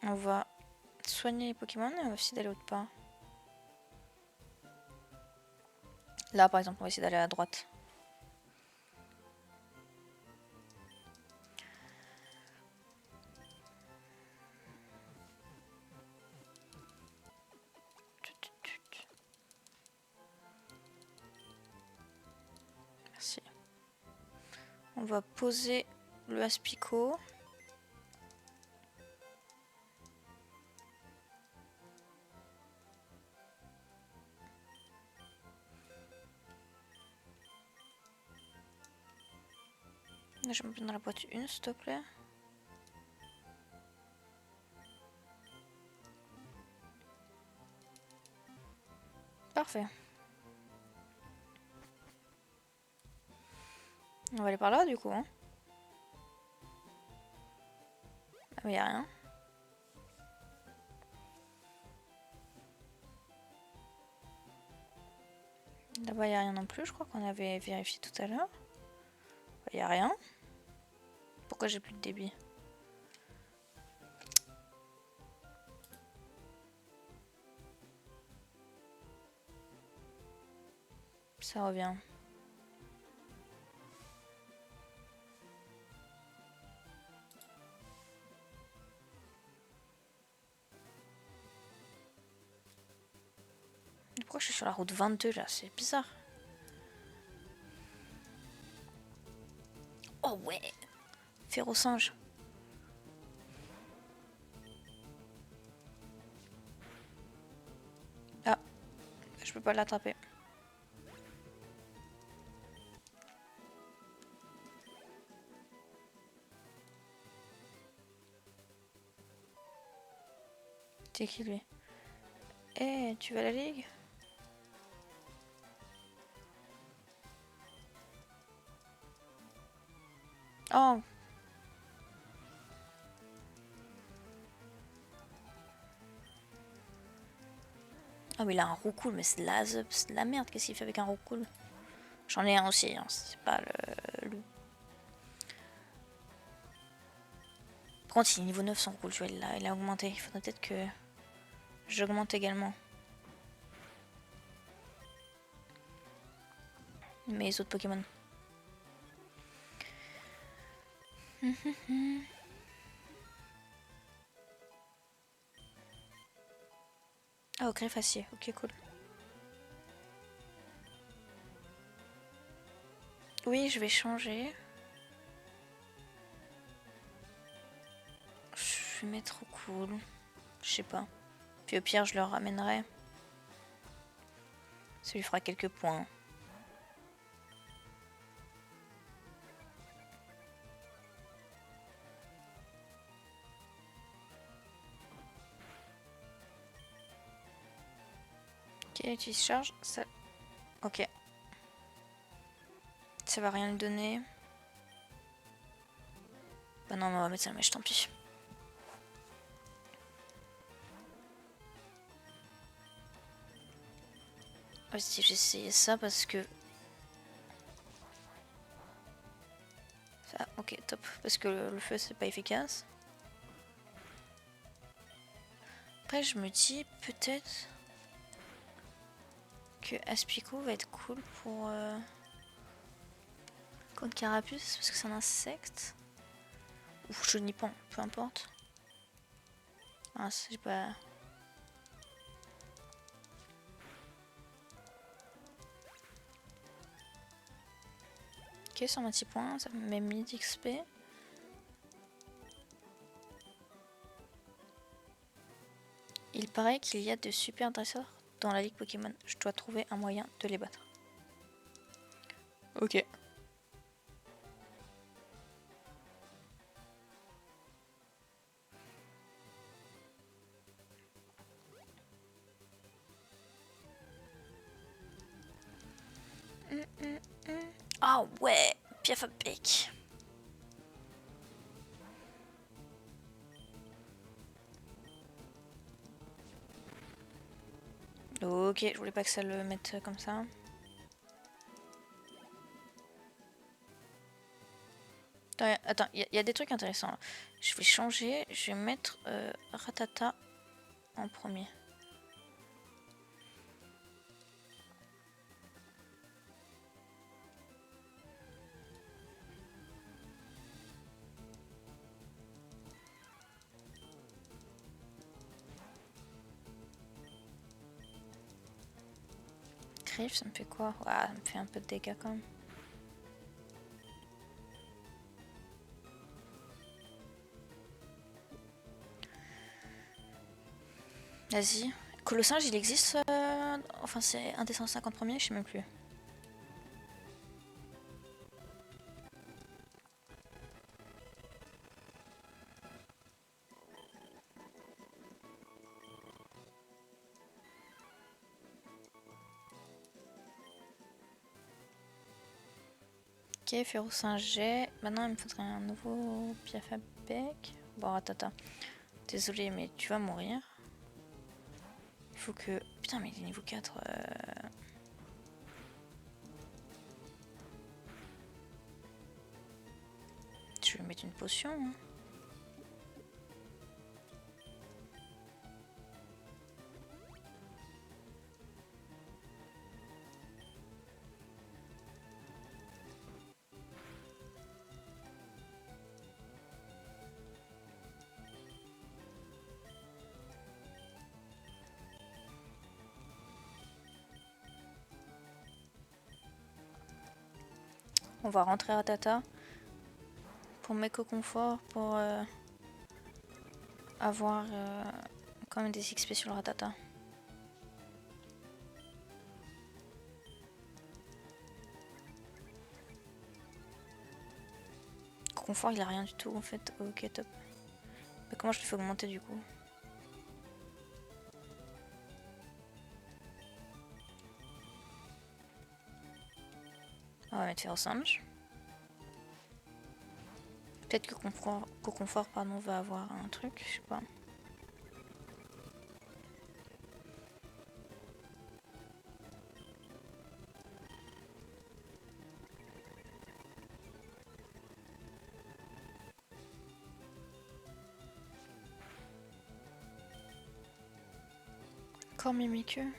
On va soigner les Pokémon et on va essayer d'aller autre part. Là par exemple on va essayer d'aller à droite. Merci. On va poser le Aspico. Là je me mets dans la boîte une s'il te plaît. Parfait. On va aller par là du coup. Hein. Ah mais y'a rien. Là-bas y'a rien non plus, je crois qu'on avait vérifié tout à l'heure. Y'a rien. Pourquoi j'ai plus de débit? Ça revient. Pourquoi je suis sur la route 22 là? C'est bizarre. Oh ouais! Férocinge. Ah, je peux pas l'attraper. C'est qui lui? Eh, tu vas à la ligue? Oh! Ah mais il a un roucoule, mais c'est de la merde, qu'est-ce qu'il fait avec un roucoule? J'en ai un aussi, hein. C'est pas le... Par contre il est niveau 9 son roucoule, tu vois, il a augmenté. Il faudrait peut-être que j'augmente également mes autres Pokémon. Ah, au greffe acier, ok cool. Oui, je vais changer. Je vais mettre au cool. Je sais pas. Puis au pire, je le ramènerai. Ça lui fera quelques points. Ok, utilise charge. Ça... Ok. Ça va rien lui donner. Bah non, mais on va mettre ça mèche, tant pis. Vas-y, j'ai essayé ça parce que... Ah, ok, top. Parce que le feu, c'est pas efficace. Après, je me dis peut-être que Aspico va être cool pour... contre Carapuce, parce que c'est un insecte. Ou Chenipan, peu importe. Ah, c'est pas... Ok, 126 points, ça me met 1000 d'XP. Il paraît qu'il y a de super dresseurs dans la ligue Pokémon. Je dois trouver un moyen de les battre. Ok. Ah ouais, Piafapek. Ok, je voulais pas que ça le mette comme ça. Attends, il y a des trucs intéressants là. Je vais changer, je vais mettre Ratata en premier. Crif, ça me fait quoi? Ah, ça me fait un peu de dégâts quand même. Vas-y. Colossinge, il existe enfin, c'est un des 150 premiers, je sais même plus. Ok, Ferro-Singet. Maintenant, il me faudrait un nouveau Piafapek. Bon, attends. Désolé, mais tu vas mourir. Il faut que... Putain, mais il est niveau 4. Je vais mettre une potion. Hein. On va rentrer à Tata. Pour m'éco-confort, pour avoir quand même des XP sur le Ratata. Confort, il a rien du tout en fait. Ok, top. Mais comment je le fais augmenter du coup? On va mettre Ferro-Singe. Peut-être que confort pardon, va avoir un truc, je sais pas. Encore Mimikyu.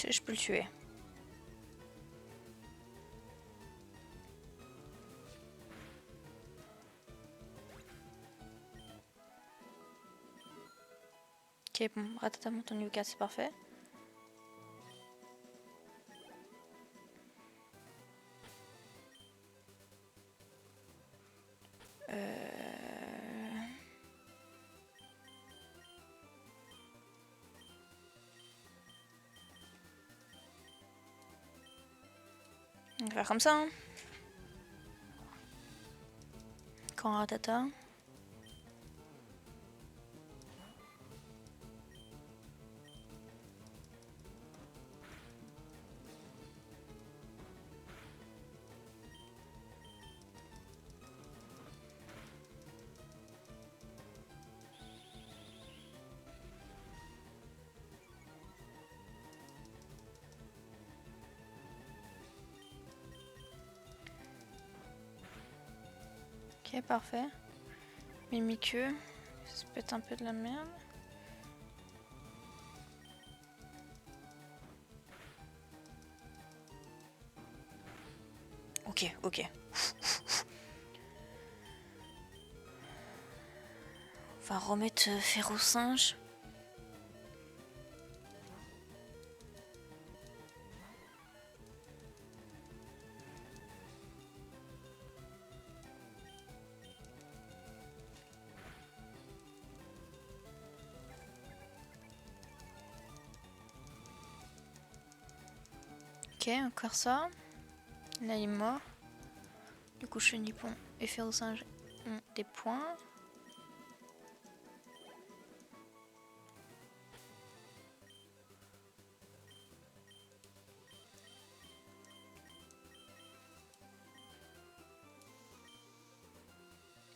Je peux le tuer. Ok, bon, Ratata monte au niveau 4, c'est parfait. On va faire comme ça, hein. Quand Ratata. Ok, parfait. Mimiqueux, ça peut être un peu de la merde. Ok, ok. On va remettre Férocinge. Ok, encore ça. Là, il est mort. Du coup, Chenipon et Férocinge ont des points.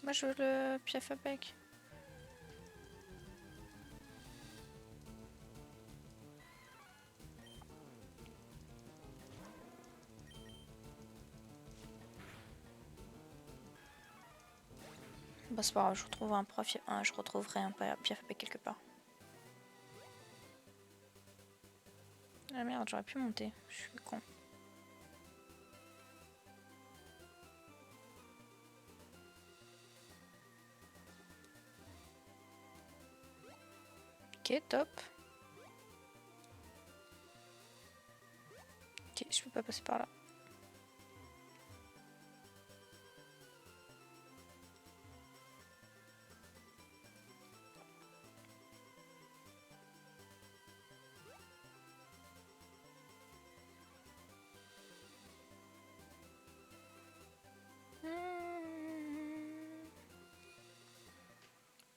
Moi, je veux le piaf à bec. Bah, c'est pas grave, je retrouverai je retrouverai un piaf à bec quelque part. Ah merde, j'aurais pu monter. Je suis con. Ok, top. Ok, je peux pas passer par là.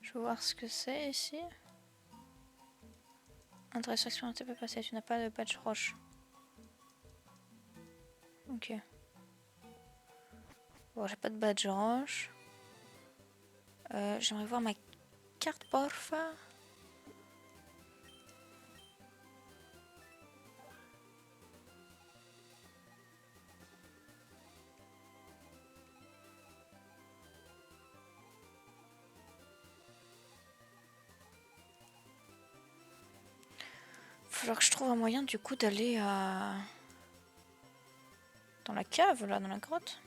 Je vais voir ce que c'est ici. Intéressant expérimenté peut passer, tu n'as pas de badge roche. Ok. Bon, j'ai pas de badge roche. J'aimerais voir ma carte porfa. Falloir que je trouve un moyen du coup d'aller à... dans la cave là, dans la grotte.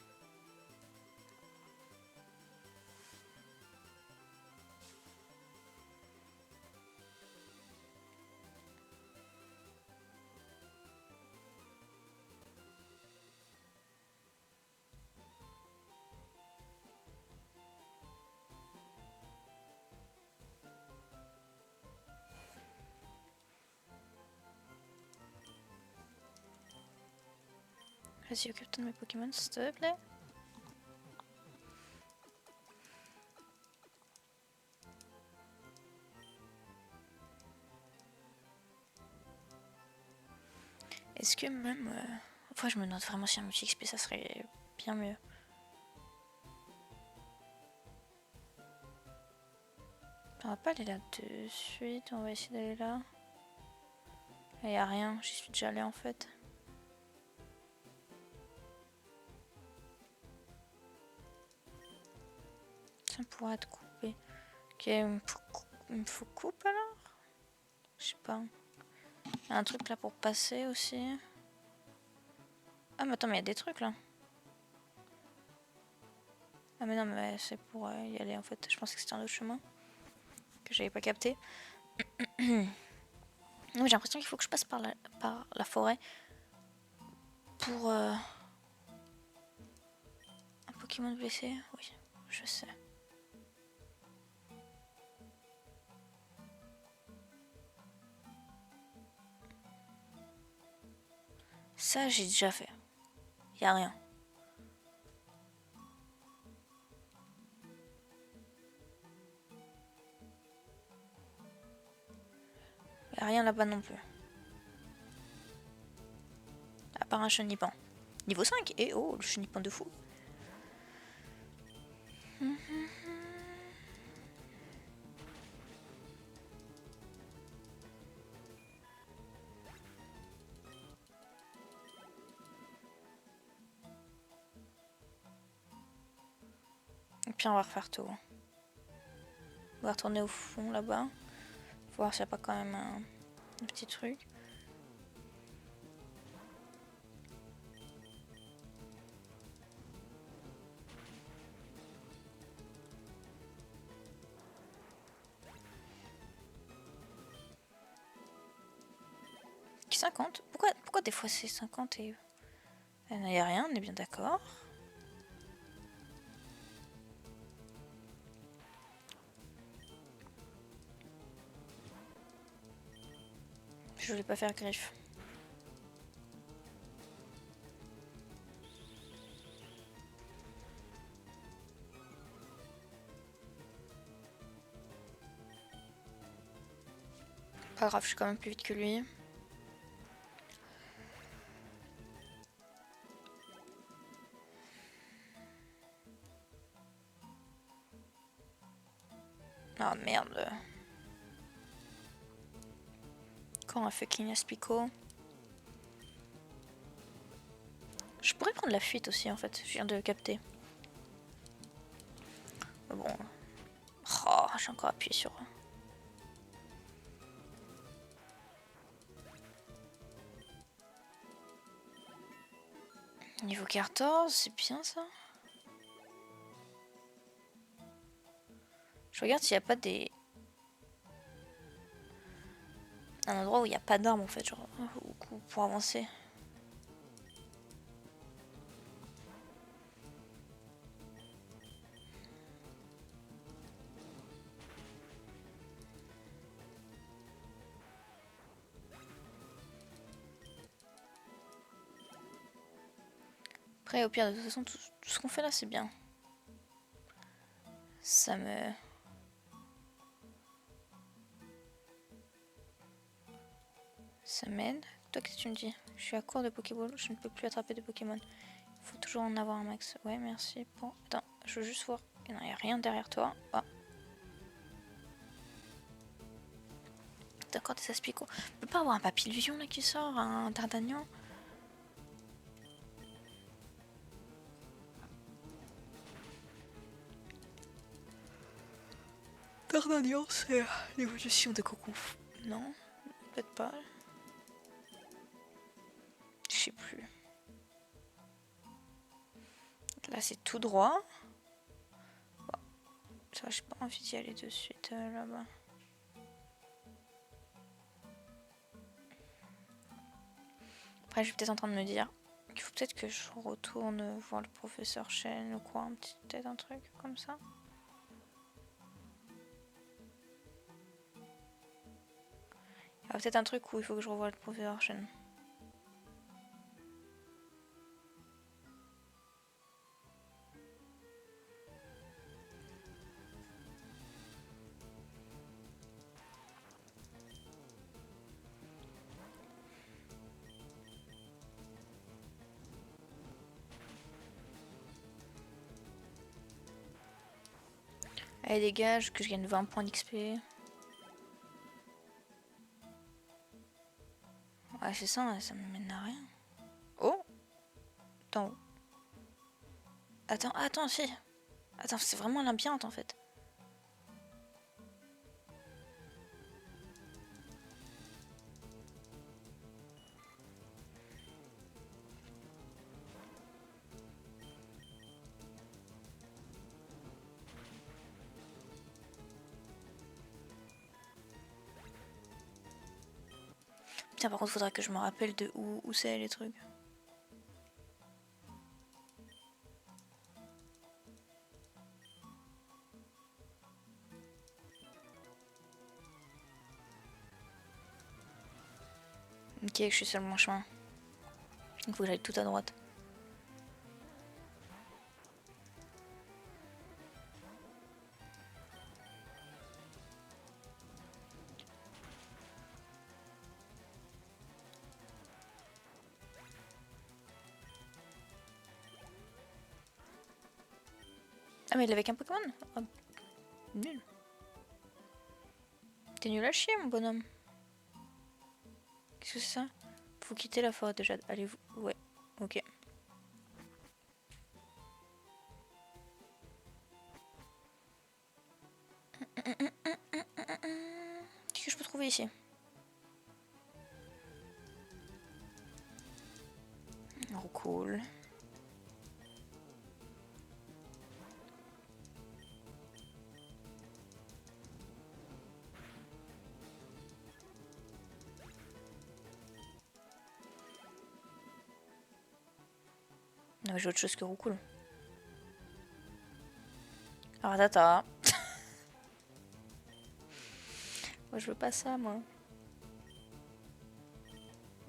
Vas-y, occupe-toi de mes Pokémon s'il te plaît. Est-ce que même... Enfin, je me demande vraiment si un multi-XP ça serait bien mieux. On va pas aller là de suite, on va essayer d'aller là. Il n'y a rien, j'y suis déjà allé en fait. Ça pourrait être coupé. Ok, il me faut coupe alors. Je sais pas. Il y a un truc là pour passer aussi. Ah mais attends, mais il y a des trucs là. Ah mais non, mais c'est pour y aller en fait. Je pensais que c'était un autre chemin que j'avais pas capté. Non, j'ai l'impression qu'il faut que je passe par la forêt pour un Pokémon blessé. Oui, je sais. Ça, j'ai déjà fait. Y a rien. Y a rien là-bas non plus. À part un chenipan. Niveau 5. Et oh, le chenipan de fou. Et puis on va refaire tout. On va retourner au fond là-bas. Voir s'il n'y a pas quand même un petit truc. Qui 50 ? Pourquoi des fois c'est 50 et... Il n'y a rien, on est bien d'accord. Je voulais pas faire griffe. Pas grave, je suis quand même plus vite que lui. Ah merde. Quand un fucking Aspico. Je pourrais prendre la fuite aussi en fait, je viens de capter. Mais bon. Oh, j'ai encore appuyé sur... Niveau 14, c'est bien ça. Je regarde s'il n'y a pas des... Un endroit où il n'y a pas d'armes en fait, genre pour avancer. Après au pire de toute façon tout ce qu'on fait là c'est bien. Ça me... Ça m'aide. Toi qu'est-ce que tu me dis? Je suis à court de Pokéball, je ne peux plus attraper de Pokémon. Il faut toujours en avoir un max. Ouais merci pour... Attends, je veux juste voir. Non, il n'y a rien derrière toi. Oh. D'accord, des Aspicots. On peut pas avoir un Papillusion là qui sort, un Dardagnan? Dardagnan, c'est l'évolution de Coco. Non, peut-être pas. Je sais plus. Là, c'est tout droit. Bon. Ça, j'ai pas envie d'y aller de suite là-bas. Après, je suis peut-être en train de me dire qu'il faut peut-être que je retourne voir le professeur Chen ou quoi, peut-être un truc comme ça. Il y a peut-être un truc où il faut que je revoie le professeur Chen. Allez, dégage, que je gagne 20 points d'XP. Ouais, c'est ça, ça me mène à rien. Oh! Attends. Attends, si. Attends, c'est vraiment un labyrinthe en fait. Putain, par contre, faudrait que je me rappelle de où c'est les trucs. Ok, je suis sur le bon chemin. Il faut que j'aille tout à droite. Ah mais il avait qu'un Pokémon? Oh, nul. T'es nul à chier mon bonhomme. Qu'est-ce que c'est ça? Faut quitter la forêt de jade. Allez-vous? Ouais, ok. Qu'est-ce que je peux trouver ici? Oh cool. Non, j'ai autre chose que Roucoule. Rattata. Moi je veux pas ça moi.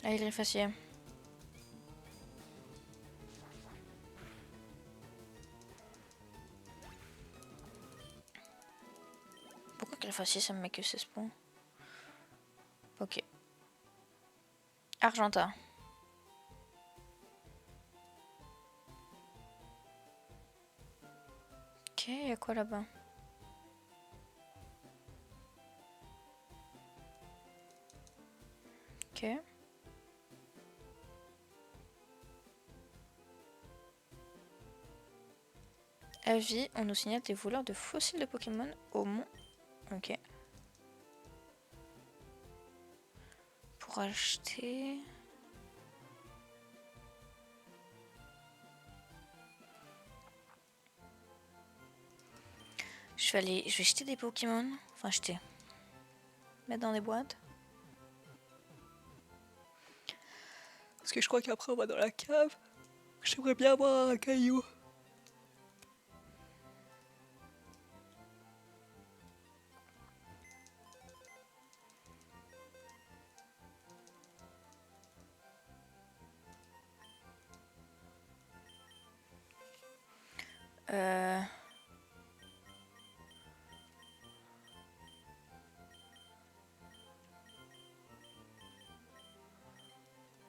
Allez, Griffacier. Pourquoi Griffacier ça me met que 16 points? Ok. Argenta. Ok, y'a quoi là-bas? Ok. Avis, on nous signale des voleurs de fossiles de Pokémon au mont. Ok. Pour acheter... je vais jeter des Pokémon. Enfin, jeter. Mettre dans des boîtes. Parce que je crois qu'après on va dans la cave. J'aimerais bien avoir un caillou.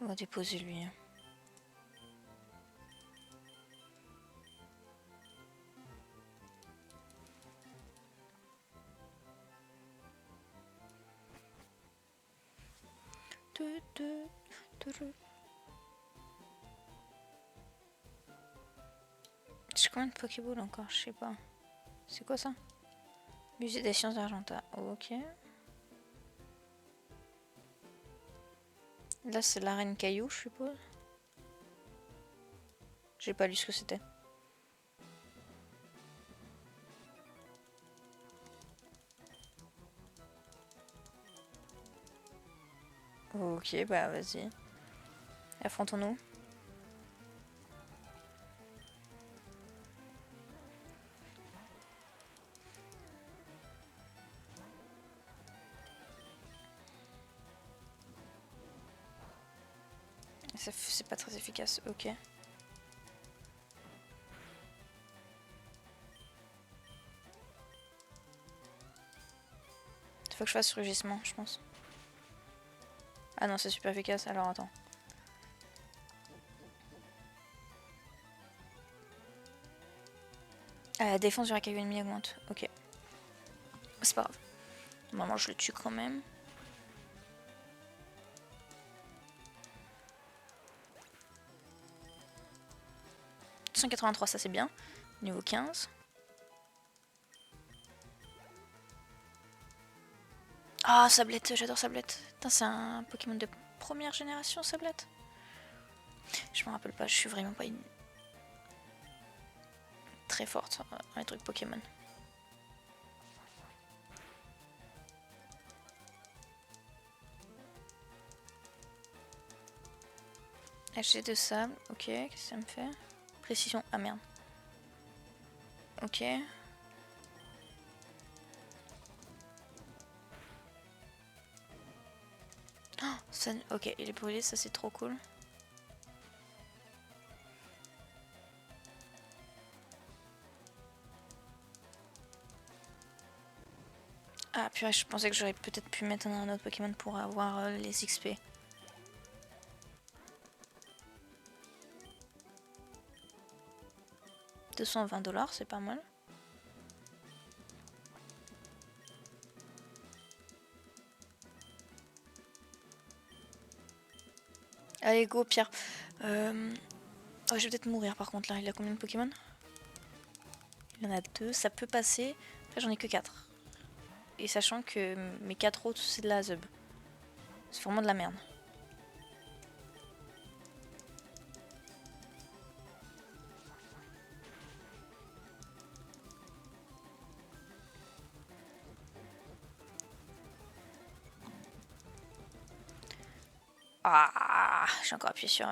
On va déposer lui. J'ai combien de Pokéball encore? Je sais pas. C'est quoi ça? Musée des sciences d'Argenta. Ok. Là c'est l'arène caillou je suppose. J'ai pas lu ce que c'était. Ok, bah vas-y. Affrontons-nous. C'est pas très efficace, ok. Faut que je fasse rugissement, je pense. Ah non, c'est super efficace, alors attends. Ah, la défense du racaillou ennemi augmente, ok. C'est pas grave. Normalement, je le tue quand même. « 183, ça c'est bien. Niveau 15. Ah, Sablette, j'adore Sablette. Putain, c'est un Pokémon de première génération, Sablette. Je me rappelle pas, je suis vraiment pas une... très forte dans les trucs Pokémon. J'ai de sable, ok, qu'est-ce que ça me fait? Précision, ah merde. Ok. Oh, ça, ok, il est brûlé, ça c'est trop cool. Ah purée, je pensais que j'aurais peut-être pu mettre un autre Pokémon pour avoir les XP. 220 $, c'est pas mal. Allez, go, Pierre. Oh, je vais peut-être mourir par contre là. Il a combien de Pokémon? Il en a 2, ça peut passer. Là, j'en ai que 4. Et sachant que mes 4 autres, c'est de la zub. C'est vraiment de la merde. Ah, j'ai encore appuyé sur...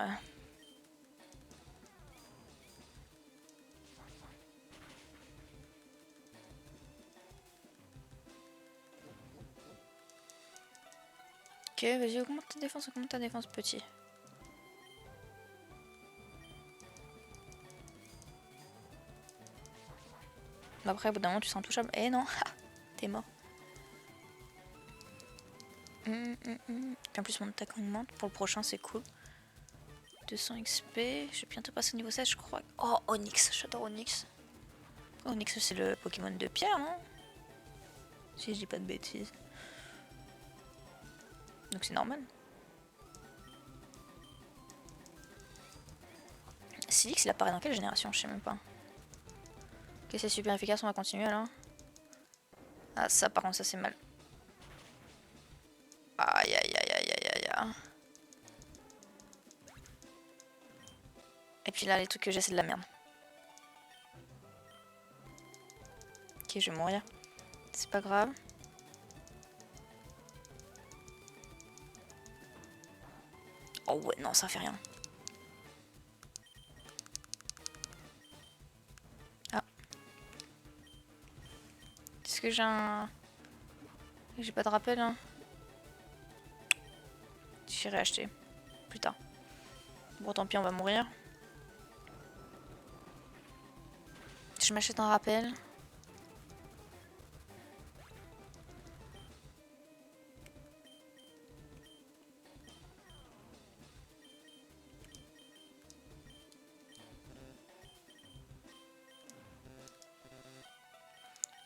Ok, vas-y, augmente ta défense, petit. Après, au bout d'un moment, tu seras intouchable. Eh non, t'es mort. En plus, mon attaque augmente. Pour le prochain, c'est cool. 200 XP. Je vais bientôt passer au niveau 7, je crois. Oh, Onyx, j'adore Onyx. Onyx, c'est le Pokémon de pierre, non? Si je dis pas de bêtises. Donc c'est normal. Silix, il apparaît dans quelle génération? Je sais même pas. Ok, c'est super efficace, on va continuer alors. Ah, ça, par contre, ça c'est mal. Aïe, aïe, aïe, aïe, aïe, aïe. Et puis là, les trucs que j'ai, c'est de la merde. Ok, je vais mourir. C'est pas grave. Oh ouais, non, ça fait rien. Ah. Est-ce que j'ai un... J'ai pas de rappel, hein. J'irai acheter. Plus tard. Bon, tant pis, on va mourir. Je m'achète un rappel.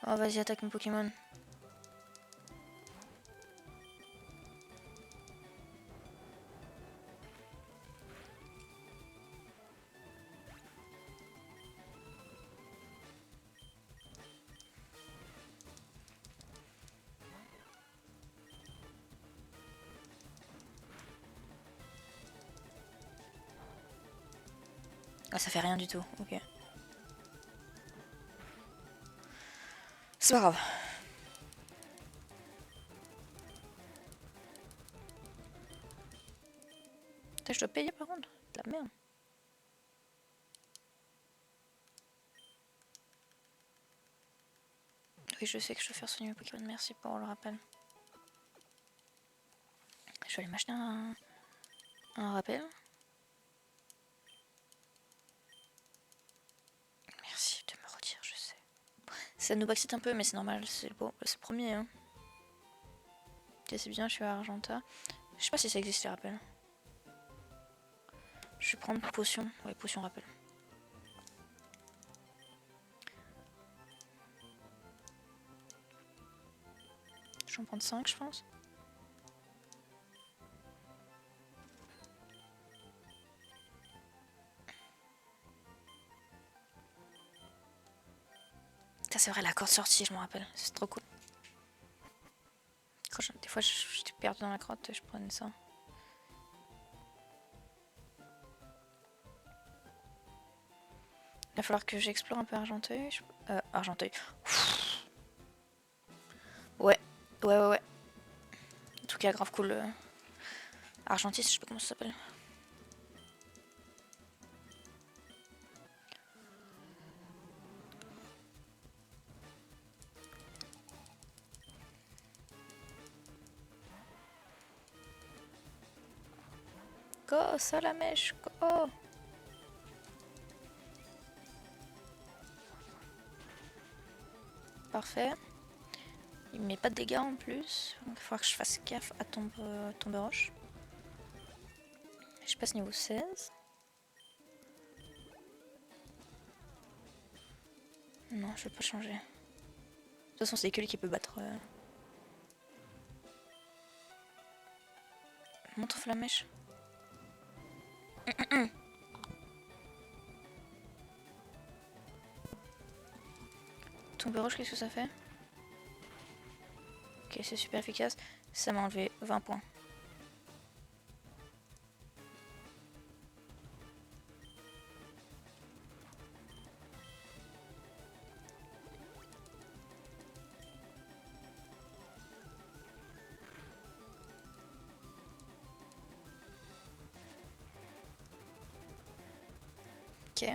Oh, vas-y, attaque mon Pokémon. Ah, ça fait rien du tout, ok. C'est pas grave. Putain, je dois payer par contre. De la merde. Oui, je sais que je dois faire soigner mes Pokémon. Merci pour le rappel. Je vais aller m'acheter un rappel. Merci de me redire, je sais. Ça nous backseat un peu, mais c'est normal. C'est bon, c'est le premier. Hein. Ok, c'est bien, je suis à Argenta. Je sais pas si ça existe les rappels. Je vais prendre potion. Ouais, potion rappel. Je vais en prendre 5, je pense. C'est vrai, la corde sortie, je me rappelle. C'est trop cool. Des fois, j'étais perdu dans la crotte, je prenais ça. Il va falloir que j'explore un peu Argenteuil. Argenteuil. Ouais, ouais. En tout cas, grave cool. Argentis, je sais pas comment ça s'appelle. Go, Salamèche, go. Parfait. Il met pas de dégâts en plus. Donc il va falloir que je fasse gaffe à tombe roche. Je passe niveau 16. Non, je vais pas changer. De toute façon, c'est que lui qui peut battre. Montre Flamèche. Tombe roche, qu'est-ce que ça fait? Ok, c'est super efficace. Ça m'a enlevé 20 points. Ok.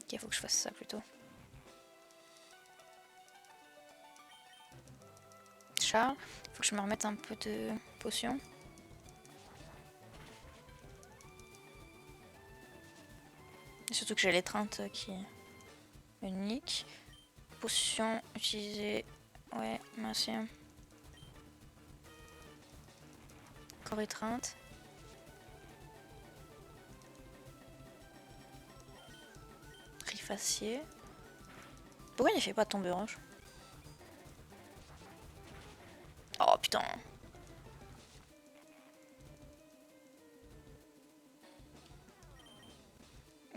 Ok, faut que je fasse ça plutôt. Charles, faut que je me remette un peu de potion. Et surtout que j'ai l'étreinte qui est unique. Potion utilisée. Ouais, merci. Encore étreinte. Rifacier. Pourquoi il fait pas tomber roche? Oh putain.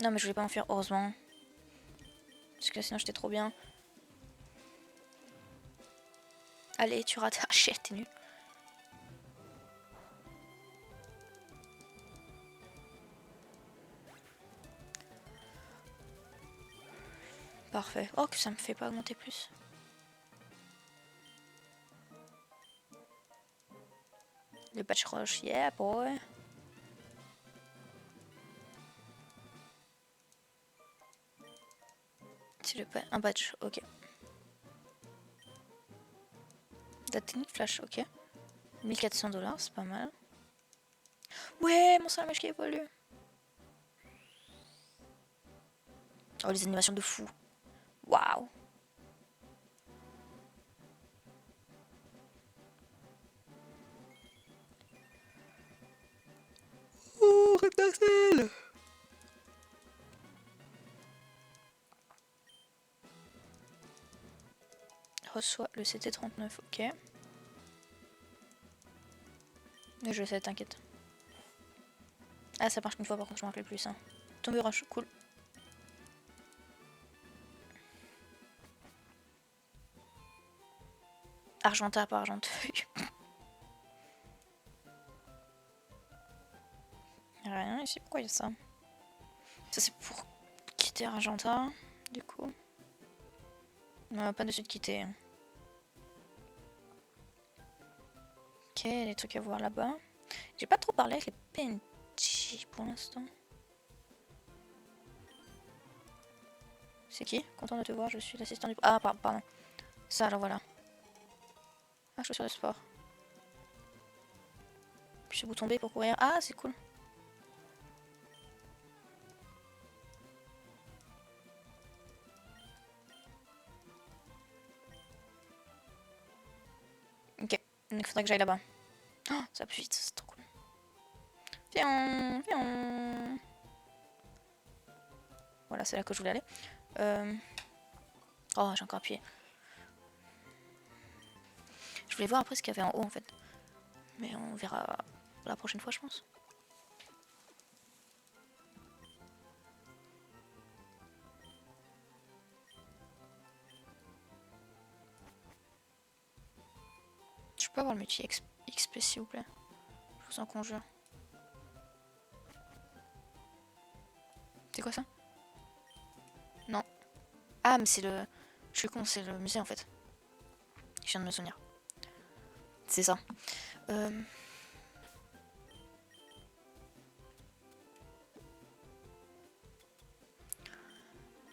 Non mais je voulais pas en faire, heureusement. Parce que sinon j'étais trop bien. Allez, tu rates. Ah shit, t'es nul. Parfait. Oh que ça me fait pas augmenter plus. Le patch roche, yeah boy. C'est un patch, ok. La technique flash, ok. 1400$, c'est pas mal. Ouais, mon salamèche qui évolue. Oh, les animations de fou. Waouh. Oh, Reptarcelle. Reçoit le CT39, ok. Mais je sais, t'inquiète. Ah, ça marche une fois par contre, je m'en rappelle plus. Hein. Tombe roche, cool. Argenta, pas argenteuil. Rien ici, pourquoi il y a ça? Ça c'est pour quitter Argenta, du coup. Non, pas de suite quitter. Ok, des trucs à voir là-bas. J'ai pas trop parlé avec les PNJ pour l'instant. C'est qui? Content de te voir, je suis l'assistant du... Ah, pardon. Ça, alors voilà. Ah, chaussures de sport. Puis ce bouton B pour courir. Ah, c'est cool. Ok, donc il faudrait que j'aille là-bas. Oh, ça va plus vite, c'est trop cool. Fion, fion. Voilà, c'est là que je voulais aller. Oh, j'ai encore appuyé. Je voulais voir après ce qu'il y avait en haut en fait. Mais on verra la prochaine fois, je pense. Je peux avoir le multi XP s'il vous plaît. Je vous en conjure. C'est quoi ça? Non. Ah, mais c'est le... Je suis con, c'est le musée en fait. Je viens de me souvenir. C'est ça.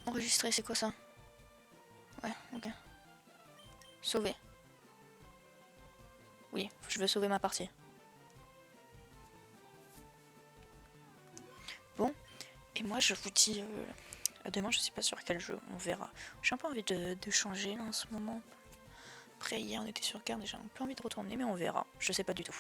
Enregistrer, c'est quoi ça? Ouais, ok. Sauver. Oui, je veux sauver ma partie. Bon, et moi je vous dis à demain, je sais pas sur quel jeu, on verra. J'ai un peu envie de changer là, en ce moment. Après hier on était sur carte et j'ai un peu envie de retourner, mais on verra. Je sais pas du tout.